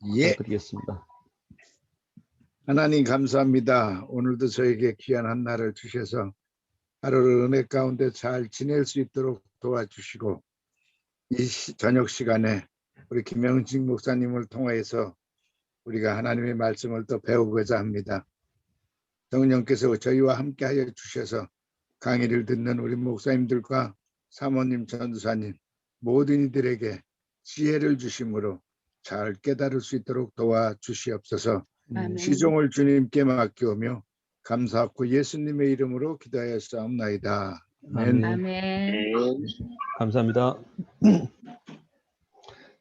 예, 부탁드리겠습니다. 하나님 감사합니다. 오늘도 저에게 귀한 한 날을 주셔서 하루를 은혜 가운데 잘 지낼 수 있도록 도와주시고 이 저녁 시간에 우리 김영식 목사님을 통해서 우리가 하나님의 말씀을 또 배우고자 합니다. 성령께서 저희와 함께하여 주셔서 강의를 듣는 우리 목사님들과 사모님, 전도사님 모든 이들에게 지혜를 주심으로 잘 깨달을 수 있도록 도와주시옵소서. 시종을 주님께 맡기오며 감사하고 예수님의 이름으로 기도하였사옵나이다. 아멘. 아멘. 감사합니다.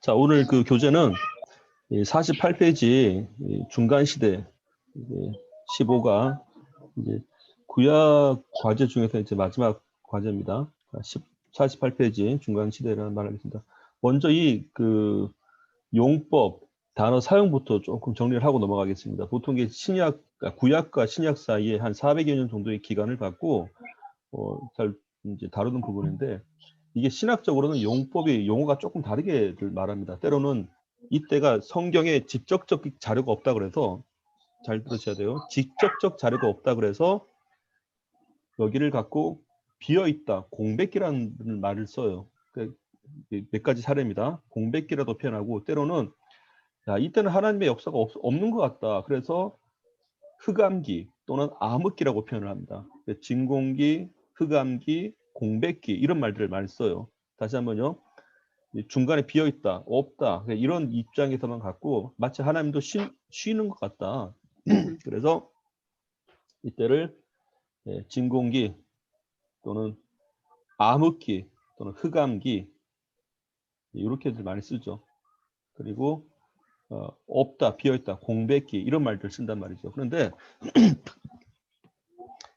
자, 오늘 그 교재는 48페이지 중간 시대 15가 이제 구약 과제 중에서 이제 마지막 과제입니다. 48페이지 중간 시대라는 말을 하겠습니다. 먼저 이 그 용법 단어 사용부터 조금 정리를 하고 넘어가겠습니다. 보통 이게 구약과 신약 사이에 한 400여 년 정도의 기간을 갖고 잘 이제 다루는 부분인데, 이게 신학적으로는 용어가 조금 다르게 말합니다. 때로는 이때가 성경에 직접적 자료가 없다 그래서, 잘 들으셔야 돼요. 직접적 자료가 없다 그래서 여기를 갖고 비어있다, 공백기라는 말을 써요. 몇 가지 사례입니다. 공백기라도 표현하고, 때로는 이때는 하나님의 역사가 없는 것 같다. 그래서 흑암기 또는 암흑기라고 표현을 합니다. 진공기, 흑암기, 공백기 이런 말들을 많이 써요. 다시 한번요. 중간에 비어있다, 없다 이런 입장에서만 갖고 마치 하나님도 쉬는 것 같다. 그래서 이때를 진공기 또는 암흑기 또는 흑암기 이렇게들 많이 쓰죠. 그리고 없다, 비어있다, 공백기 이런 말들 쓴단 말이죠. 그런데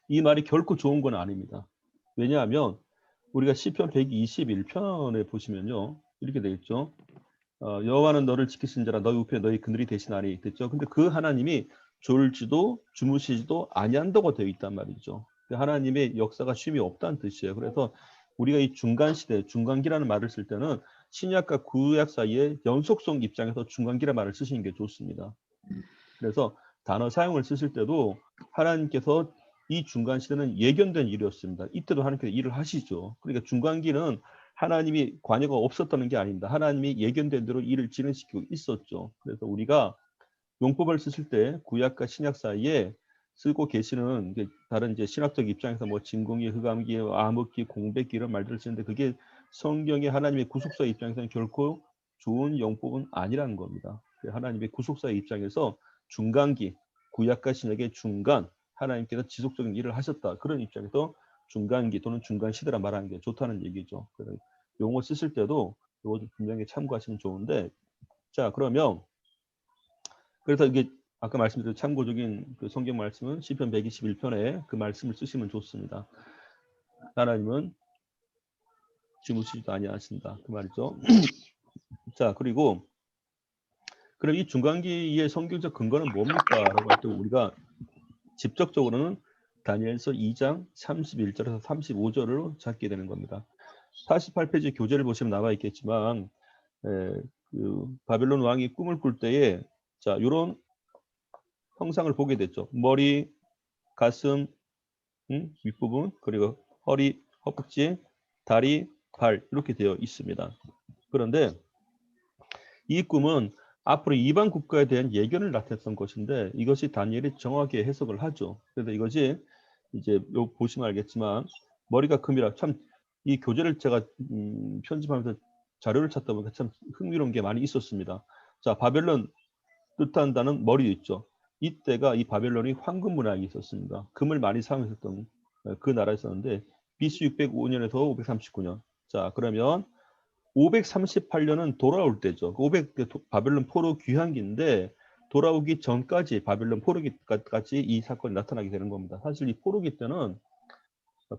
이 말이 결코 좋은 건 아닙니다. 왜냐하면 우리가 시편 121편에 보시면요, 이렇게 되어 있죠. 여호와는 너를 지키신 자라 너희 우편에 너희 그늘이 되시나니 됐죠. 근데 그 하나님이 졸지도 주무시지도 아니한다고 되어 있단 말이죠. 하나님의 역사가 쉼이 없다는 뜻이에요. 그래서 우리가 이 중간 시대, 중간기라는 말을 쓸 때는 신약과 구약 사이의 연속성 입장에서 중간기라는 말을 쓰시는 게 좋습니다. 그래서 단어 사용을 쓰실 때도 하나님께서 이 중간 시대는 예견된 일이었습니다. 이때도 하나님께서 일을 하시죠. 그러니까 중간기는 하나님이 관여가 없었다는 게 아닙니다. 하나님이 예견된 대로 일을 진행시키고 있었죠. 그래서 우리가 용법을 쓰실 때 구약과 신약 사이에 쓰고 계시는 다른 이제 신학적 입장에서 뭐 진공기, 흑암기, 암흑기, 공백기 이런 말들을 쓰는데, 그게 성경의 하나님의 구속사의 입장에서는 결코 좋은 용법은 아니라는 겁니다. 하나님의 구속사의 입장에서 중간기, 구약과 신약의 중간, 하나님께서 지속적인 일을 하셨다. 그런 입장에서 중간기 또는 중간 시대라 말하는 게 좋다는 얘기죠. 그래서 용어 쓰실 때도 이거 좀 분명히 참고하시면 좋은데, 자, 그러면 그래서 이게 아까 말씀드린 참고적인 그 성경 말씀은 시편 121편에 그 말씀을 쓰시면 좋습니다. 하나님은 주무시지도 아니하신다. 그 말이죠. 자, 그리고 그럼 이 중간기의 성경적 근거는 뭡니까? 라고 할 때 우리가 직접적으로는 다니엘서 2장 31절에서 35절로 찾게 되는 겁니다. 48페이지 교재를 보시면 나와 있겠지만 그 바벨론 왕이 꿈을 꿀 때에 자, 이런 형상을 보게 됐죠. 머리, 가슴, 윗부분, 그리고 허리, 허벅지, 다리, 발 이렇게 되어 있습니다. 그런데 이 꿈은 앞으로 이방 국가에 대한 예견을 나타냈던 것인데, 이것이 다니엘이 정확하게 해석을 하죠. 그래서 이것이 이제 보시면 알겠지만 머리가 금이라, 참 이 교재를 제가 편집하면서 자료를 찾다 보니까 참 흥미로운 게 많이 있었습니다. 자, 바벨론 뜻한다는 머리 있죠. 이때가 이 바벨론이 황금 문화에 있었습니다. 금을 많이 사용했었던 그 나라였었는데 BC 605년에서 539년. 자, 그러면 538년은 돌아올 때죠. 바벨론 포로 귀환기인데 돌아오기 전까지 바벨론 포로기까지 이 사건이 나타나게 되는 겁니다. 사실 이 포로기 때는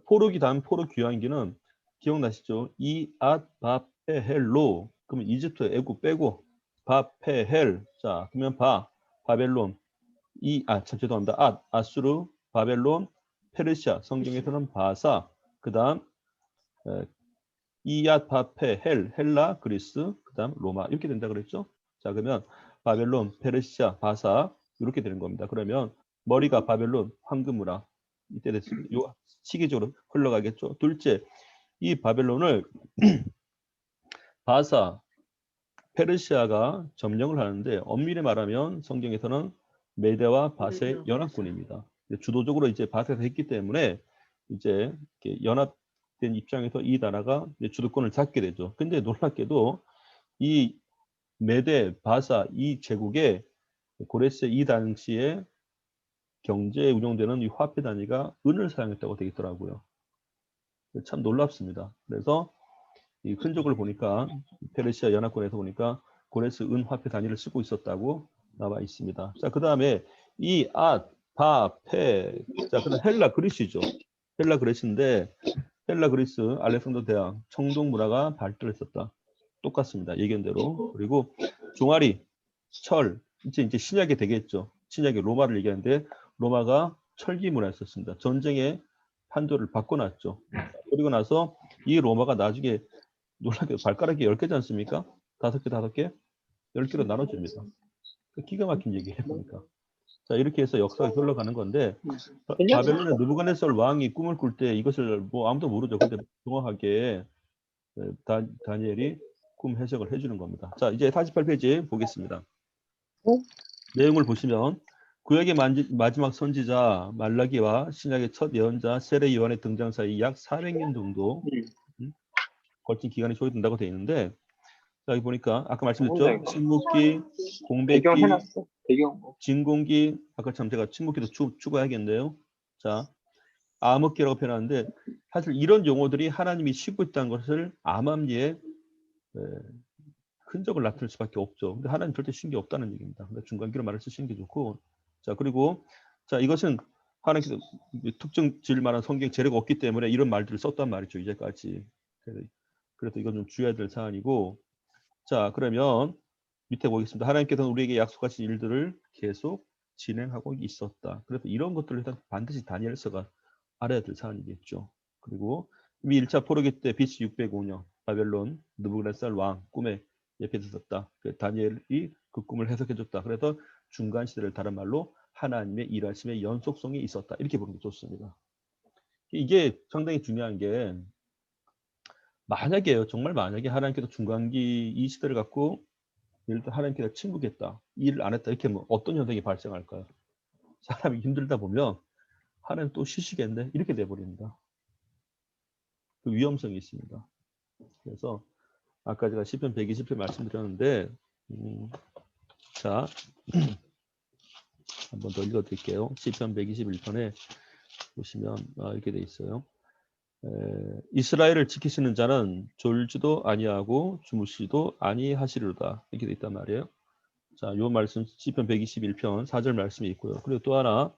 포로기 다음 포로 귀환기는 기억나시죠? 이앗바페헬로, 그러면 이집트 애굽 빼고 바페헬. 자, 그러면 바벨론, 죄송합니다. 아수르, 바벨론, 페르시아, 성경에서는 바사, 그 다음 이앗바페헬, 헬라, 그리스, 그 다음 로마 이렇게 된다 그랬죠. 자, 그러면 바벨론, 페르시아, 바사 이렇게 되는 겁니다. 그러면 머리가 바벨론, 황금문화 이때 됐습니다. 요 시기적으로 흘러가겠죠. 둘째, 이 바벨론을 바사, 페르시아가 점령을 하는데 엄밀히 말하면 성경에서는 메대와 바세의 연합군입니다. 주도적으로 이제 바세에서 했기 때문에 이제 이렇게 연합된 입장에서 이 나라가 이제 주도권을 잡게 되죠. 근데 놀랍게도 이 메대, 바사 이 제국의 고레스 이 당시에 경제에 운용되는 이 화폐 단위가 은을 사용했다고 되어 있더라고요. 참 놀랍습니다. 그래서 이 흔적을 보니까 페르시아 연합군에서 보니까 고레스 은 화폐 단위를 쓰고 있었다고 나와 있습니다. 자, 그 다음에 이 앗, 바, 페, 자, 그다음 헬라 그리스죠. 헬라 그리스인데 헬라 그리스 알렉산더 대왕 청동 문화가 발달했었다. 똑같습니다. 예견대로. 그리고 종아리, 철, 이제 신약이 되겠죠. 신약이 로마를 얘기하는데 로마가 철기 문화였었습니다. 전쟁에 판도를 바꿔놨죠. 그리고 나서 이 로마가 나중에 놀랍게 발가락이 10개지 않습니까? 5개, 5개? 10개로 나눠집니다. 기가 막힌 얘기예요, 보니까. 자, 이렇게 해서 역사가 흘러가는 건데 바벨론의 느부갓네살 왕이 꿈을 꿀 때 이것을 뭐 아무도 모르죠. 근데 정확하게 다니엘이 꿈 해석을 해주는 겁니다. 자, 이제 48페이지 보겠습니다. 내용을 보시면 구약의 마지막 선지자 말라기와 신약의 첫 예언자 세례 요한의 등장 사이 약 400년 정도 걸친 기간이 소요된다고 되어 있는데 자, 여기 보니까 아까 말씀드렸죠. 침묵기, 공백기, 진공기, 아까 참 제가 침묵기도 추가해야겠네요. 자, 암흑기라고 표현하는데 사실 이런 용어들이 하나님이 쉬고 있다는 것을 암암리에 흔적을 나타낼 수밖에 없죠. 근데 하나님 절대 쉰 게 없다는 얘기입니다. 근데 중간기로 말을 쓰시는 게 좋고 자, 그리고 자, 이것은 하나님께서 특정 지을 만한 성경 재료가 없기 때문에 이런 말들을 썼단 말이죠. 이제까지. 그래서 이건 좀 주의해야 될 사안이고 자, 그러면 밑에 보겠습니다. 하나님께서는 우리에게 약속하신 일들을 계속 진행하고 있었다. 그래서 이런 것들을 일단 반드시 다니엘서가 알아야 될 사안이겠죠. 그리고 이미 1차 포로기 때 BC 605년 바벨론 느부갓네살 왕 꿈에 예표됐었다. 다니엘이 그 꿈을 해석해줬다. 그래서 중간 시대를 다른 말로 하나님의 일하심의 연속성이 있었다. 이렇게 보는 게 좋습니다. 이게 상당히 중요한 게 만약에요. 정말 만약에 하나님께서 중간기 이 시대를 갖고 예를 들어 하나님께서 침묵했다. 일을 안 했다. 이렇게 하면 어떤 현상이 발생할까요? 사람이 힘들다 보면 하나님 또 쉬시겠네. 이렇게 돼버립니다. 그 위험성이 있습니다. 그래서 아까 제가 시편 120편 말씀드렸는데 자 한 번 더 읽어드릴게요. 시편 121편에 보시면 이렇게 돼 있어요. 이스라엘을 지키시는 자는 졸지도 아니하고 주무시도 아니하시리로다. 이렇게 돼 있단 말이에요. 자, 요 말씀 시편 121편 4절 말씀이 있고요. 그리고 또 하나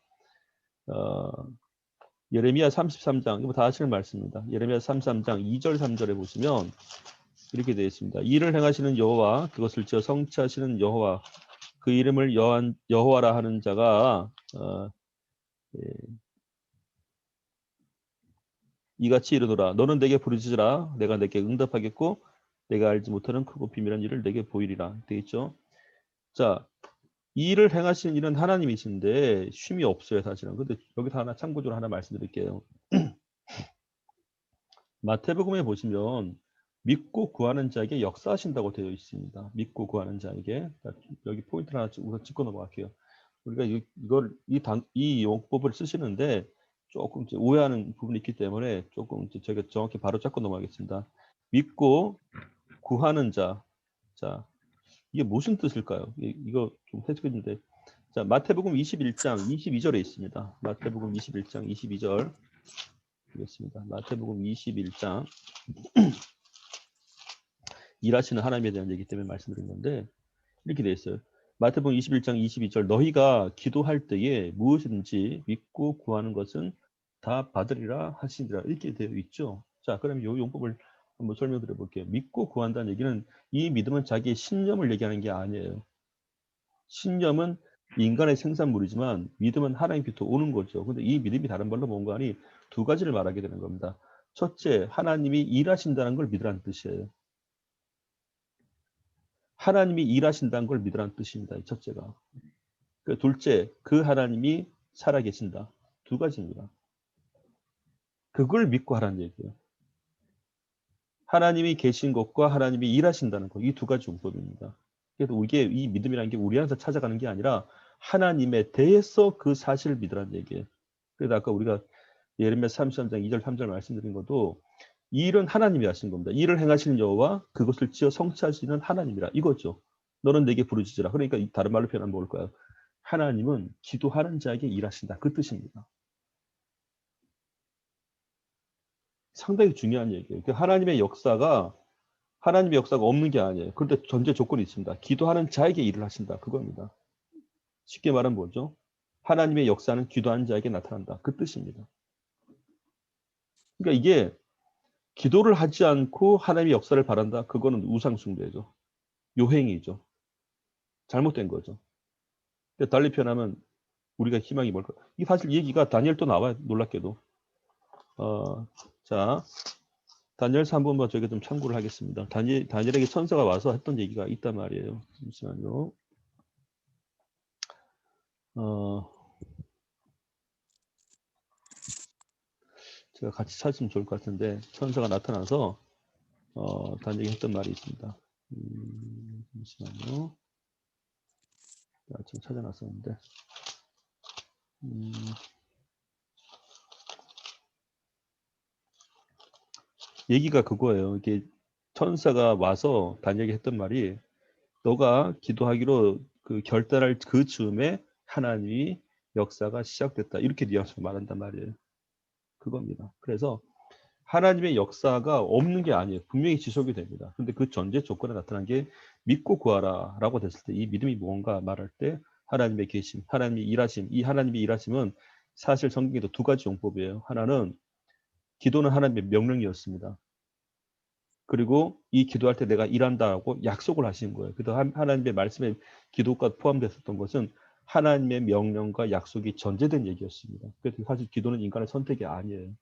예레미야 33장 이거 다 아시는 말씀입니다. 예레미야 33장 2절 3절에 보시면 이렇게 되어 있습니다. 일을 행하시는 여호와 그것을 지어 성취하시는 여호와 그 이름을 여호와라 하는 자가 이같이 이르노라 너는 내게 부르짖으라 내가 내게 응답하겠고 내가 알지 못하는 크고 비밀한 일을 내게 보이리라 되어 있죠. 자, 이 일을 행하시는 일은 하나님이신데 쉼이 없어요 사실은. 근데 여기서 하나 참고적으로 하나 말씀드릴게요. 마태복음에 보시면 믿고 구하는 자에게 역사하신다고 되어 있습니다. 믿고 구하는 자에게. 여기 포인트를 하나 우선 짚고 넘어갈게요. 우리가 이 용법을 쓰시는데 조금 이제 오해하는 부분이 있기 때문에 조금 이제 저희가 정확히 바로 잡고 넘어가겠습니다. 믿고 구하는 자. 자, 이게 무슨 뜻일까요? 이거 좀 해석해 주는데. 자, 마태복음 21장 22절에 있습니다. 마태복음 21장 22절. 보겠습니다. 마태복음 21장 일하시는 하나님에 대한 얘기 때문에 말씀드린 건데 이렇게 되어 있어요. 마태복음 21장 22절 너희가 기도할 때에 무엇이든지 믿고 구하는 것은 다 받으리라 하시니라 이렇게 되어 있죠. 자, 그럼 이 용법을 한번 설명드려 볼게요. 믿고 구한다는 얘기는 이 믿음은 자기의 신념을 얘기하는 게 아니에요. 신념은 인간의 생산물이지만 믿음은 하나님께부터 오는 거죠. 근데 이 믿음이 다른 말로 뭔가 하니 두 가지를 말하게 되는 겁니다. 첫째, 하나님이 일하신다는 걸 믿으라는 뜻이에요. 하나님이 일하신다는 걸 믿으라는 뜻입니다. 이 첫째가. 그 둘째, 그 하나님이 살아계신다. 두 가지입니다. 그걸 믿고 하라는 얘기예요. 하나님이 계신 것과 하나님이 일하신다는 것, 이 두 가지 용법입니다. 그래서 이게 이 믿음이라는 게 우리 안에서 찾아가는 게 아니라 하나님에 대해서 그 사실을 믿으라는 얘기예요. 그래서 아까 우리가 예레미야 33장 2절 3절 말씀드린 것도 이 일은 하나님이 하신 겁니다. 이 일을 행하시는 여호와 그것을 지어 성취하시는 하나님이라 이거죠. 너는 내게 부르짖으라. 그러니까 다른 말로 표현하면 뭘까요? 하나님은 기도하는 자에게 일하신다. 그 뜻입니다. 상당히 중요한 얘기예요. 하나님의 역사가 없는 게 아니에요. 그런데 전제 조건이 있습니다. 기도하는 자에게 일을 하신다. 그겁니다. 쉽게 말하면 뭐죠? 하나님의 역사는 기도하는 자에게 나타난다. 그 뜻입니다. 그러니까 이게 기도를 하지 않고 하나님의 역사를 바란다. 그거는 우상숭배죠. 요행이죠. 잘못된 거죠. 달리 표현하면 우리가 희망이 뭘까? 이 사실 얘기가 다니엘도 나와요. 놀랍게도. 자, 다니엘 3번만 저희가 좀 참고를 하겠습니다. 다니엘에게 천사가 와서 했던 얘기가 있단 말이에요. 잠시만요. 제가 같이 찾으면 좋을 것 같은데 천사가 나타나서 다니엘이 했던 말이 있습니다. 잠시만요. 지금 찾아놨었는데 얘기가 그거예요. 이게 천사가 와서 다니엘에게 했던 말이 너가 기도하기로 그 결단할 그 즈음에 하나님이 역사가 시작됐다. 이렇게 뉘앙스로 말한단 말이에요. 그겁니다. 그래서 하나님의 역사가 없는 게 아니에요. 분명히 지속이 됩니다. 근데 그 전제 조건에 나타난 게 믿고 구하라 라고 됐을 때 이 믿음이 뭔가 말할 때 하나님의 계심, 하나님의 일하심, 이 하나님의 일하심은 사실 성경에도 두 가지 용법이에요. 하나는 기도는 하나님의 명령이었습니다. 그리고 이 기도할 때 내가 일한다고 약속을 하신 거예요. 그래서 하나님의 말씀에 기도가 포함됐었던 것은 하나님의 명령과 약속이 전제된 얘기였습니다. 그래서 사실 기도는 인간의 선택이 아니에요.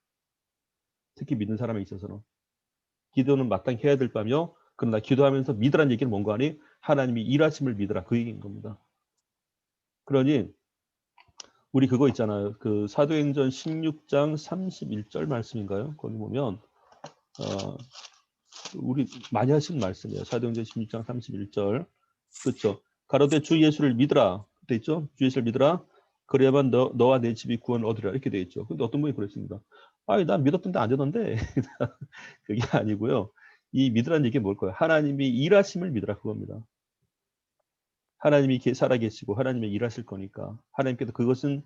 특히 믿는 사람에 있어서는. 기도는 마땅히 해야 될 바며 그러나 기도하면서 믿으라는 얘기는 뭔가 하니 하나님이 일하심을 믿으라 그 얘기인 겁니다. 그러니 우리 그거 있잖아요. 그 사도행전 16장 31절 말씀인가요? 거기 보면 우리 많이 하신 말씀이에요. 사도행전 16장 31절. 그렇죠. 가로되 주 예수를 믿으라. 돼 있죠? 주 예수를 믿으라. 그래야만 너와 내 집이 구원을 얻으리라. 이렇게 돼 있죠. 근데 어떤 분이 그랬습니다. 아니, 난 믿었던데 안 되던데. 그게 아니고요. 이 믿으라는 얘기는 뭘까요? 하나님이 일하심을 믿으라 그겁니다. 하나님이 살아계시고 하나님이 일하실 거니까. 하나님께서 그것은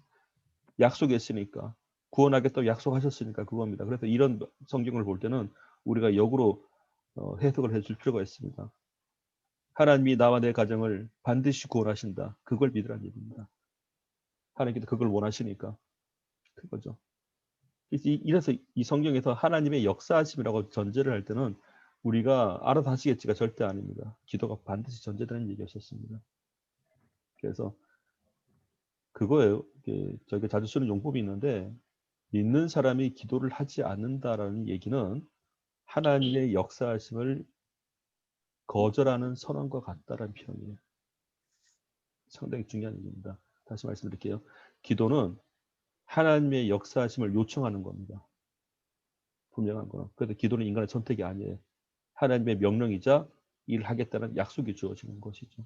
약속했으니까. 구원하겠다고 약속하셨으니까 그겁니다. 그래서 이런 성경을 볼 때는 우리가 역으로 해석을 해줄 필요가 있습니다. 하나님이 나와 내 가정을 반드시 구원하신다. 그걸 믿으라는 얘기입니다. 하나님께서 그걸 원하시니까 그거죠. 이래서 이 성경에서 하나님의 역사하심이라고 전제를 할 때는 우리가 알아서 하시겠지가 절대 아닙니다. 기도가 반드시 전제되는 얘기였었습니다. 그래서 그거예요. 저희가 자주 쓰는 용법이 있는데 믿는 사람이 기도를 하지 않는다라는 얘기는 하나님의 역사하심을 거절하는 선언과 같다라는 표현이에요. 상당히 중요한 얘기입니다. 다시 말씀드릴게요. 기도는 하나님의 역사하심을 요청하는 겁니다. 분명한 거는. 그래서 기도는 인간의 선택이 아니에요. 하나님의 명령이자 일하겠다는 약속이 주어지는 것이죠.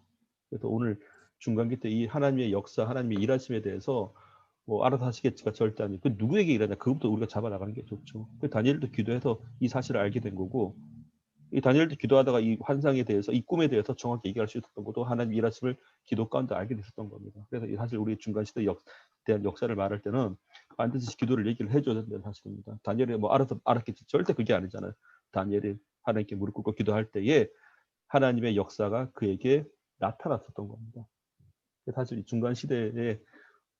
그래서 오늘 중간기 때 이 하나님의 역사, 하나님의 일하심에 대해서 뭐 알아서 하시겠지가 절대 아니에요. 그 누구에게 일하냐? 그것부터 우리가 잡아나가는 게 좋죠. 그 다니엘도 기도해서 이 사실을 알게 된 거고 이 다니엘도 기도하다가 이 환상에 대해서 이 꿈에 대해서 정확히 얘기할 수 있었던 것도 하나님 일하심을 기도 가운데 알게 됐었던 겁니다. 그래서 사실 우리 중간 시대 대한 역사를 말할 때는 반드시 기도를 얘기를 해줘야 된다는 사실입니다. 다니엘이 뭐 알아서 알았겠지 절대 그게 아니잖아요. 다니엘이 하나님께 무릎 꿇고 기도할 때에 하나님의 역사가 그에게 나타났었던 겁니다. 사실 이 중간 시대의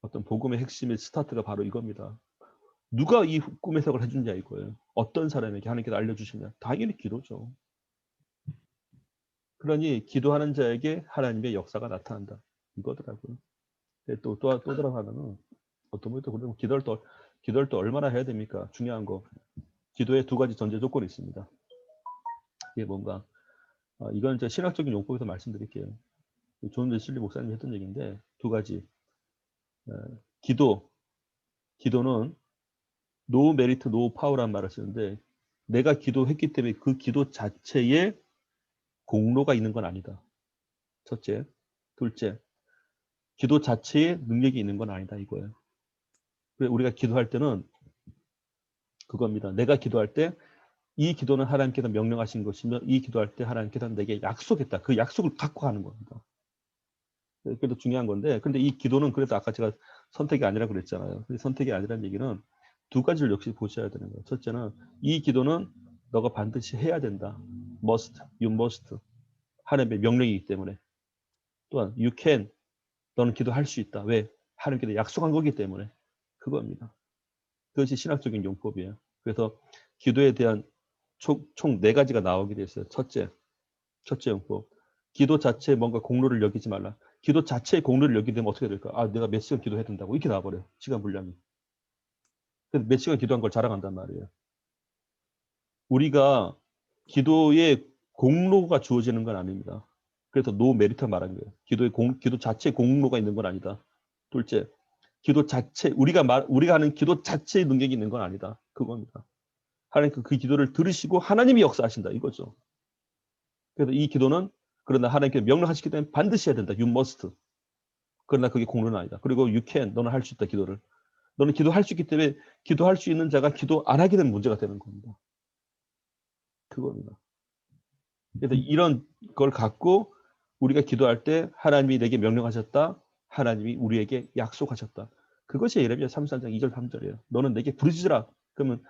어떤 복음의 핵심의 스타트가 바로 이겁니다. 누가 이 꿈 해석을 해주냐 이거예요. 어떤 사람에게 하나님께서 알려주시냐. 당연히 기도죠. 그러니 기도하는 자에게 하나님의 역사가 나타난다. 이거더라고요. 또 들어가면은 어떤 분이 또 그러면 기도를 또 얼마나 해야 됩니까? 중요한 거. 기도에 두 가지 전제 조건이 있습니다. 이게 뭔가 이건 이제 신학적인 용법에서 말씀드릴게요. 존 웨슬리 목사님이 했던 얘기인데 두 가지. 기도는 노 메리트 노 파워라는 말을 쓰는데 내가 기도했기 때문에 그 기도 자체에 공로가 있는 건 아니다. 첫째. 둘째. 기도 자체에 능력이 있는 건 아니다 이거예요. 우리가 기도할 때는 그겁니다. 내가 기도할 때 이 기도는 하나님께서 명령하신 것이며 이 기도할 때 하나님께서 내게 약속했다. 그 약속을 갖고 하는 겁니다. 그래도 중요한 건데 근데 이 기도는 그래도 아까 제가 선택이 아니라 그랬잖아요. 선택이 아니라는 얘기는 두 가지를 역시 보셔야 되는 거예요. 첫째는 이 기도는 너가 반드시 해야 된다. must, you must. 하나님의 명령이기 때문에. 또한 you can, 너는 기도할 수 있다. 왜? 하나님께서 약속한 거기 때문에. 그겁니다. 그것이 신학적인 용법이에요. 그래서 기도에 대한 총 네 가지가 나오게 돼 있어요. 첫째 용법. 기도 자체에 뭔가 공로를 여기지 말라. 기도 자체에 공로를 여기게 되면 어떻게 될까? 내가 몇 시간 기도해야 된다고 이렇게 나와버려요. 시간 분량이. 그래서 몇 시간 기도한 걸 자랑한단 말이에요. 우리가 기도에 공로가 주어지는 건 아닙니다. 그래서 노 메리트 말한 거예요. 기도 자체에 공로가 있는 건 아니다. 둘째, 기도 자체 우리가 하는 기도 자체에 능력이 있는 건 아니다. 그겁니다. 하나님 그 기도를 들으시고 하나님이 역사하신다 이거죠. 그래서 이 기도는 그러나 하나님께서 명령하시기 때문에 반드시 해야 된다. You must. 그러나 그게 공로는 아니다. 그리고 you can. 너는 할 수 있다. 기도를. 너는 기도할 수 있기 때문에 기도할 수 있는 자가 기도 안 하게 되면 문제가 되는 겁니다. 그겁니다. 그래서 이런 걸 갖고 우리가 기도할 때 하나님이 내게 명령하셨다. 하나님이 우리에게 약속하셨다. 그것이 예레미야 33장 2절 3절이에요. 너는 내게 부르짖으라. 그러면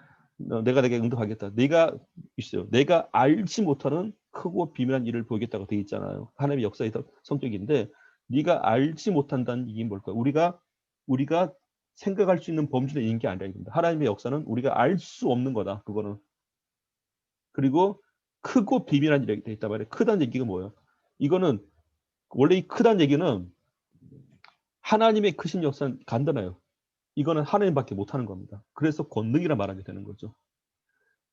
내가 내게 응답하겠다. 내가 있어요. 내가 알지 못하는 크고 비밀한 일을 보이겠다고 되어 있잖아요. 하나님의 역사의 성격인데 네가 알지 못한다는 이게 뭘까? 우리가 생각할 수 있는 범주에 있는 게 아니라 이겁니다. 하나님의 역사는 우리가 알 수 없는 거다. 그거는. 그리고 크고 비밀한 일이 되어 있단 말이에요. 크다는 얘기가 뭐예요? 이거는 원래 이 크다는 얘기는 하나님의 크신 역사는 간단해요. 이거는 하나님밖에 못하는 겁니다. 그래서 권능이라 말하게 되는 거죠.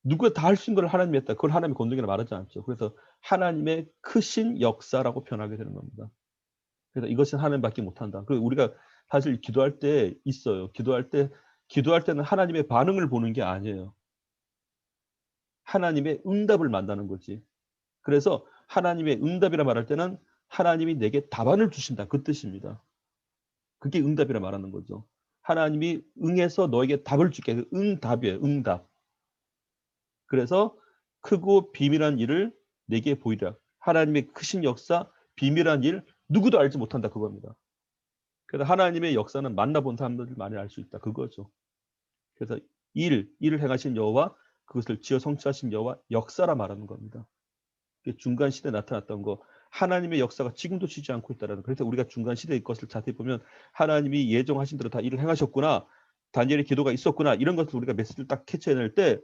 누구가 다 할 수 있는 걸 하나님이 했다. 그걸 하나님의 권능이라 말하지 않죠. 그래서 하나님의 크신 역사라고 표현하게 되는 겁니다. 그래서 이것은 하나님밖에 못한다. 그리고 우리가 사실 기도할 때 있어요. 기도할 때는 하나님의 반응을 보는 게 아니에요. 하나님의 응답을 만나는 거지. 그래서 하나님의 응답이라 말할 때는 하나님이 내게 답안을 주신다. 그 뜻입니다. 그게 응답이라 말하는 거죠. 하나님이 응해서 너에게 답을 줄게. 응답이에요. 응답. 그래서 크고 비밀한 일을 내게 보이라. 하나님의 크신 역사, 비밀한 일 누구도 알지 못한다 그겁니다. 그래서 하나님의 역사는 만나본 사람들이 많이 알 수 있다 그거죠. 그래서 일을 행하신 여호와 그것을 지어 성취하신 여호와 역사라 말하는 겁니다. 중간 시대에 나타났던 거 하나님의 역사가 지금도 쉬지 않고 있다라는. 그래서 우리가 중간 시대의 것을 자세히 보면 하나님이 예정하신 대로 다 일을 행하셨구나. 다니엘의 기도가 있었구나. 이런 것을 우리가 메시지를 딱 캐치해낼 때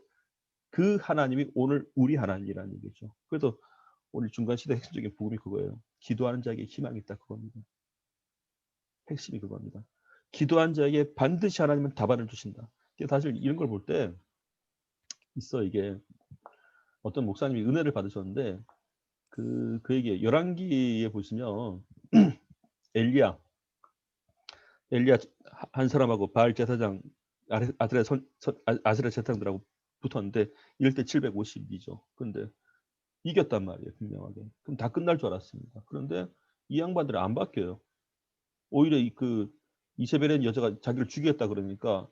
그 하나님이 오늘 우리 하나님이라는 얘기죠. 그래서 오늘 중간 시대 핵심적인 복음이 그거예요. 기도하는 자에게 희망이 있다 그겁니다. 핵심이 그겁니다. 기도한 자에게 반드시 하나님은 답안을 주신다. 사실 이런 걸 볼 때 있어. 이게 어떤 목사님이 은혜를 받으셨는데 그에게 열왕기에 보시면 엘리야 한 사람하고 바알 제사장 아스라 제사장들하고 붙었는데 이럴 때 752죠. 근데 이겼단 말이에요. 분명하게. 그럼 다 끝날 줄 알았습니다. 그런데 이 양반들은 안 바뀌어요. 오히려 이세벨이라는 여자가 자기를 죽이겠다 그러니까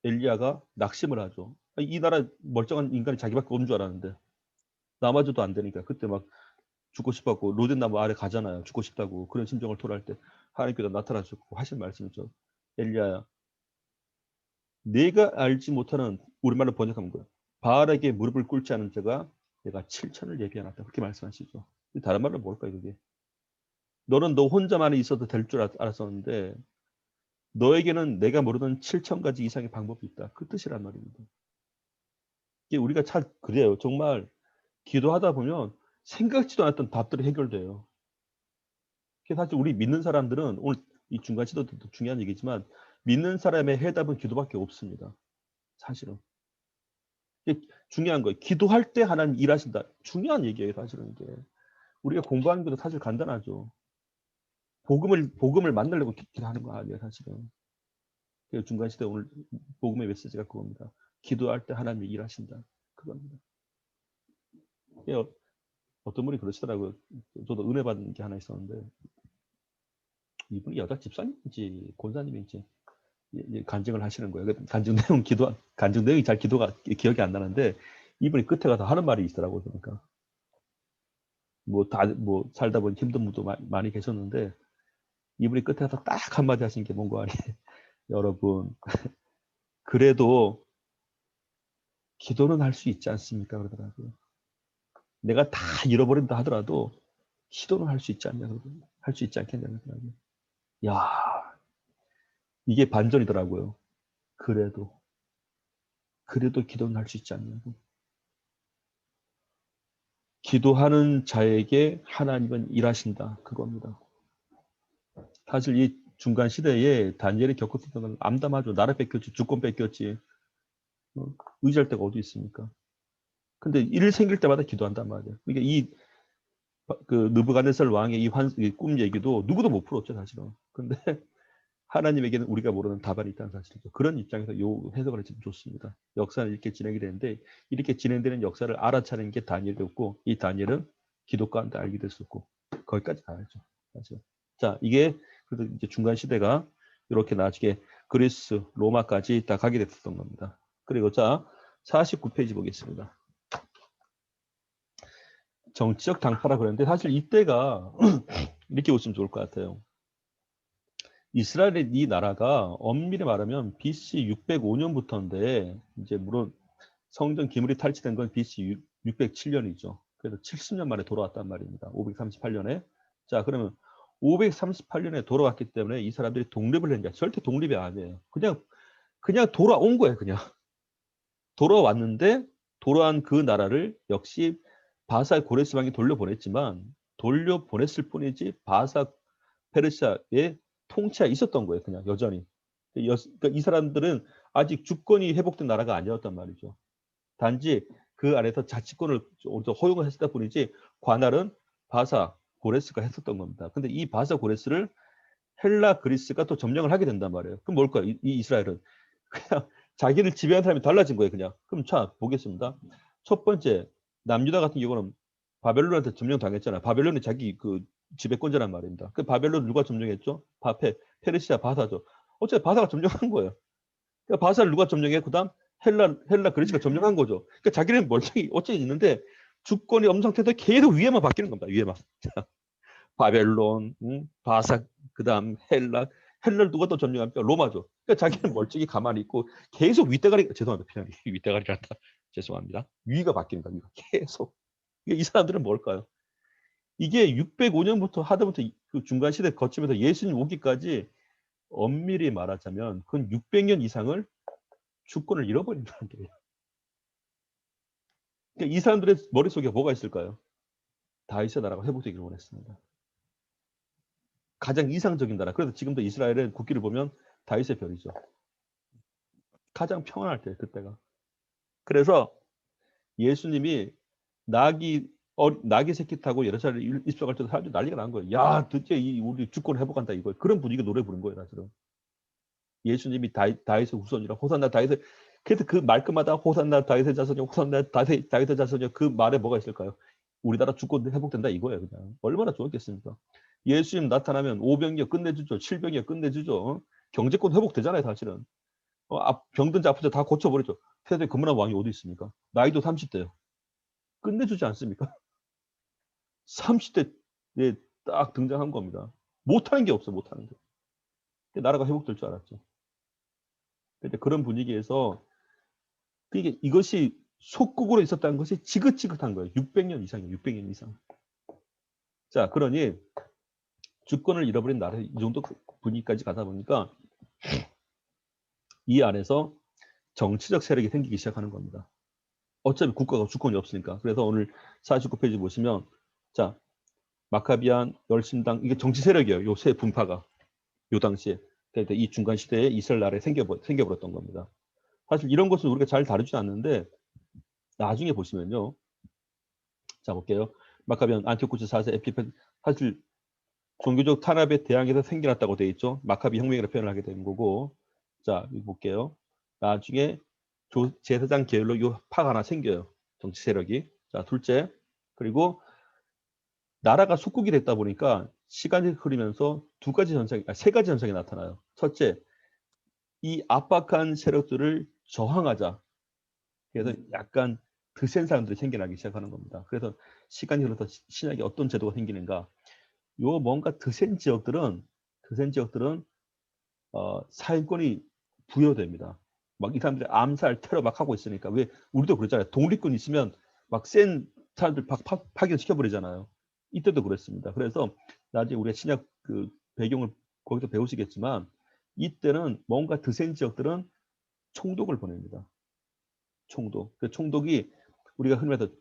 엘리야가 낙심을 하죠. 이 나라 멀쩡한 인간이 자기밖에 없는 줄 알았는데 나마저도 안 되니까 그때 막 죽고 싶었고 로덴나무 아래 가잖아요. 죽고 싶다고 그런 심정을 토로할 때 하나님께서 나타나셨고 하신 말씀이죠. 엘리야야, 내가 알지 못하는 우리말로 번역하면 거예요. 바알에게 무릎을 꿇지 않은 자가 내가 7천을 예비해놨다. 그렇게 말씀하시죠. 다른 말로 뭘까요, 그게? 너는 너 혼자만 있어도 될 줄 알았었는데 너에게는 내가 모르는 7,000가지 이상의 방법이 있다. 그 뜻이란 말입니다. 이게 우리가 참 그래요. 정말 기도하다 보면 생각지도 않았던 답들이 해결돼요. 사실 우리 믿는 사람들은 오늘 이 중간 시도도 중요한 얘기지만 믿는 사람의 해답은 기도밖에 없습니다. 사실은. 이게 중요한 거예요. 기도할 때 하나님 일하신다. 중요한 얘기예요, 사실은 이게. 우리가 공부하는 것도 사실 간단하죠. 복음을 만나려고 기도하는 거 아니에요, 사실은. 중간 시대 오늘 복음의 메시지가 그겁니다. 기도할 때 하나님이 일하신다. 그겁니다. 어떤 분이 그러시더라고요. 저도 은혜 받은 게 하나 있었는데 이분이 여자 집사님인지 권사님인지 간증을 하시는 거예요. 간증 내용이 잘 기억이 안 나는데 이분이 끝에 가서 하는 말이 있더라고요. 그러니까 뭐 살다 보니 힘든 분도 많이 계셨는데 이분이 끝에 가서 딱 한마디 하신 게 뭔가 아니에요. 여러분 그래도 기도는 할 수 있지 않습니까? 그러더라고요. 내가 다 잃어버린다 하더라도 기도는 할 수 있지 않냐, 할 수 있지 않겠냐 그러더라고요. 야, 이게 반전이더라고요. 그래도 기도는 할 수 있지 않냐고. 기도하는 자에게 하나님은 일하신다. 그겁니다. 사실 이 중간 시대에 다니엘이 겪었던 건 암담하죠. 나라 뺏겼지, 주권 뺏겼지. 의지할 데가 어디 있습니까? 근데 일 생길 때마다 기도한단 말이에요. 그러니까 그 느부갓네살 왕의 이 꿈 얘기도 누구도 못 풀었죠, 사실은. 근데 하나님에게는 우리가 모르는 답안이 있다는 사실이죠. 그런 입장에서 이 해석을 해주면 좋습니다. 역사는 이렇게 진행이 되는데 이렇게 진행되는 역사를 알아차리는 게 다니엘이었고 이 다니엘은 기도 가운데 알게 됐었고 거기까지 가야죠. 사실. 자, 이게 그래도 이제 중간 시대가 이렇게 나중에 그리스, 로마까지 다 가게 됐었던 겁니다. 그리고 자, 49페이지 보겠습니다. 정치적 당파라 그랬는데 사실 이때가 이렇게 보시면 좋을 것 같아요. 이스라엘의 이 나라가 엄밀히 말하면 BC 605년부터인데 이제 물론 성전 기물이 탈취된 건 BC 607년이죠. 그래서 70년 만에 돌아왔단 말입니다. 538년에. 자, 그러면 538년에 돌아왔기 때문에 이 사람들이 독립을 했냐? 절대 독립이 아니에요. 그냥 돌아온 거예요, 그냥. 돌아왔는데 돌아온 그 나라를 역시 바사 고레스 왕이 돌려보냈지만 돌려보냈을 뿐이지 바사 페르시아의 통치가 있었던 거예요. 그냥 여전히. 그러니까 이 사람들은 아직 주권이 회복된 나라가 아니었단 말이죠. 단지 그 안에서 자치권을 허용을 했을 뿐이지 관할은 바사 고레스가 했었던 겁니다. 근데 이 바사 고레스를 헬라 그리스가 또 점령을 하게 된단 말이에요. 그럼 뭘까요? 이 이스라엘은 그냥 자기를 지배하는 사람이 달라진 거예요. 그냥. 그럼 자 보겠습니다. 첫 번째 남유다 같은 경우는 바벨론한테 점령당했잖아요. 바벨론이 자기 그 지배권자란 말입니다. 그 바벨론 누가 점령했죠? 페르시아 바사죠. 어차피 바사가 점령한 거예요. 그러니까 바사를 누가 점령해? 그다음 헬라 그리스가 점령한 거죠. 그러니까 자기는 멀쩡히 어찌 있는데 주권이 없는 상태에서 계속 위에만 바뀌는 겁니다. 위에만. 바벨론, 바사, 그다음 헬라를 누가 또 점령합니까? 로마죠. 그러니까 자기는 멀쩡히 가만히 있고 계속 윗대가리 죄송합니다. 그냥 윗대가리란다. 죄송합니다. 위가 바뀝니다. 위가 계속. 이 사람들은 뭘까요? 이게 605년부터 하다부터 그 중간 시대 거치면서 예수님 오기까지 엄밀히 말하자면 그건 600년 이상을 주권을 잃어버린다는 거예요. 그러니까 이 사람들의 머릿속에 뭐가 있을까요? 다윗의 나라가 회복되기를 원했습니다. 가장 이상적인 나라. 그래서 지금도 이스라엘의 국기를 보면 다윗의 별이죠. 가장 평안할 때 그때가. 그래서 예수님이 나귀 새끼 타고 예루살렘 입성할 때 사람들이 난리가 난 거예요. 야, 드디어 우리 주권을 회복한다 이거. 그런 분위기가 노래 부른 거예요, 사실은. 예수님이 다윗의 후손이라 호산나 다윗의 그래서 그 말끝마다 호산나 다윗의 자손이요, 호산나 다윗의 자손이요. 그 말에 뭐가 있을까요? 우리나라 주권 회복된다 이거예요, 그냥. 얼마나 좋았겠습니까? 예수님 나타나면 5병이요 끝내주죠, 7병이요 끝내주죠. 경제권 회복되잖아요, 사실은. 병든지 아픈지 다 고쳐버리죠. 세상에 그만한 왕이 어디 있습니까? 나이도 30대요. 끝내주지 않습니까? 30대에 딱 등장한 겁니다. 못하는 게 없어, 못하는 게. 나라가 회복될 줄 알았죠. 근데 그런 분위기에서 이것이 속국으로 있었다는 것이 지긋지긋한 거예요. 600년 이상이에요. 600년 이상. 자, 그러니 주권을 잃어버린 나라 이 정도 분위기까지 가다 보니까 이 안에서 정치적 세력이 생기기 시작하는 겁니다. 어차피 국가가 주권이 없으니까. 그래서 오늘 49페이지 보시면 자, 마카비안, 열심당 이게 정치 세력이에요. 요 세 분파가 요 당시에. 그러니까 이 중간 시대에 이스라엘 나라에 생겨버렸던 겁니다. 사실 이런 것은 우리가 잘 다루지 않는데 나중에 보시면요. 자 볼게요. 마카비안 안티오쿠스 4세 에피펜 사실 종교적 탄압에 대항해서 생겨났다고 되어 있죠. 마카비 혁명이라고 표현을 하게 되는 거고. 자 여기 볼게요. 나중에 제사장 계열로 요 파가 하나 생겨요. 정치 세력이. 자 둘째 그리고 나라가 속국이 됐다 보니까 시간이 흐르면서 세 가지 현상이 나타나요. 첫째, 이 압박한 세력들을 저항하자. 그래서 약간 드센 사람들이 생겨나기 시작하는 겁니다. 그래서 시간이 흘러서 신약에 어떤 제도가 생기는가? 요 뭔가 드센 지역들은 사회권이 부여됩니다. 막 이 사람들이 암살, 테러 막 하고 있으니까 왜 우리도 그랬잖아요. 독립군 있으면 막 센 사람들 파견시켜 버리잖아요. 이때도 그랬습니다. 그래서 나중에 우리가 신약 그 배경을 거기서 배우시겠지만 이때는 뭔가 드센 지역들은 총독을 보냅니다. 총독. 그 총독이 우리가 흔히 말해서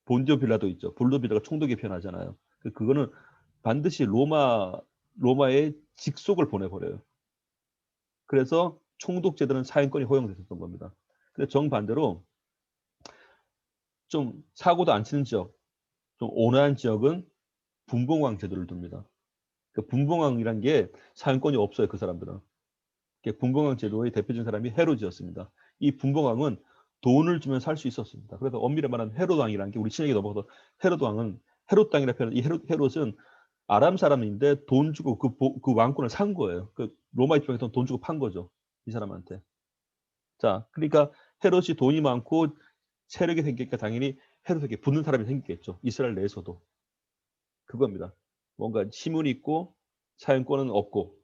본디오 빌라도 있죠. 본디오 빌라가 총독이 표현하잖아요. 그거는 반드시 로마의 직속을 보내버려요. 그래서 총독 제도는 사행권이 허용됐었던 겁니다. 근데 정반대로 좀 사고도 안 치는 지역, 좀 온화한 지역은 분봉왕 제도를 둡니다. 그 분봉왕이란 게 사행권이 없어요. 그 사람들은. 분봉왕 제도의 대표적인 사람이 헤롯이었습니다. 이 분봉왕은 돈을 주면 살 수 있었습니다. 그래서 엄밀히 말하면 헤롯 왕이라는 게 우리 신약에 넘어가서 헤롯 왕은 헤롯 땅이라 표현. 이 헤롯은 아람 사람인데 돈 주고 그 왕권을 산 거예요. 그 로마 입장에서는 돈 주고 판 거죠. 이 사람한테. 자, 그러니까 헤롯이 돈이 많고 세력이 생기니까 당연히 헤롯에게 붙는 사람이 생기겠죠. 이스라엘 내에서도. 그겁니다. 뭔가 힘은 있고 사용권은 없고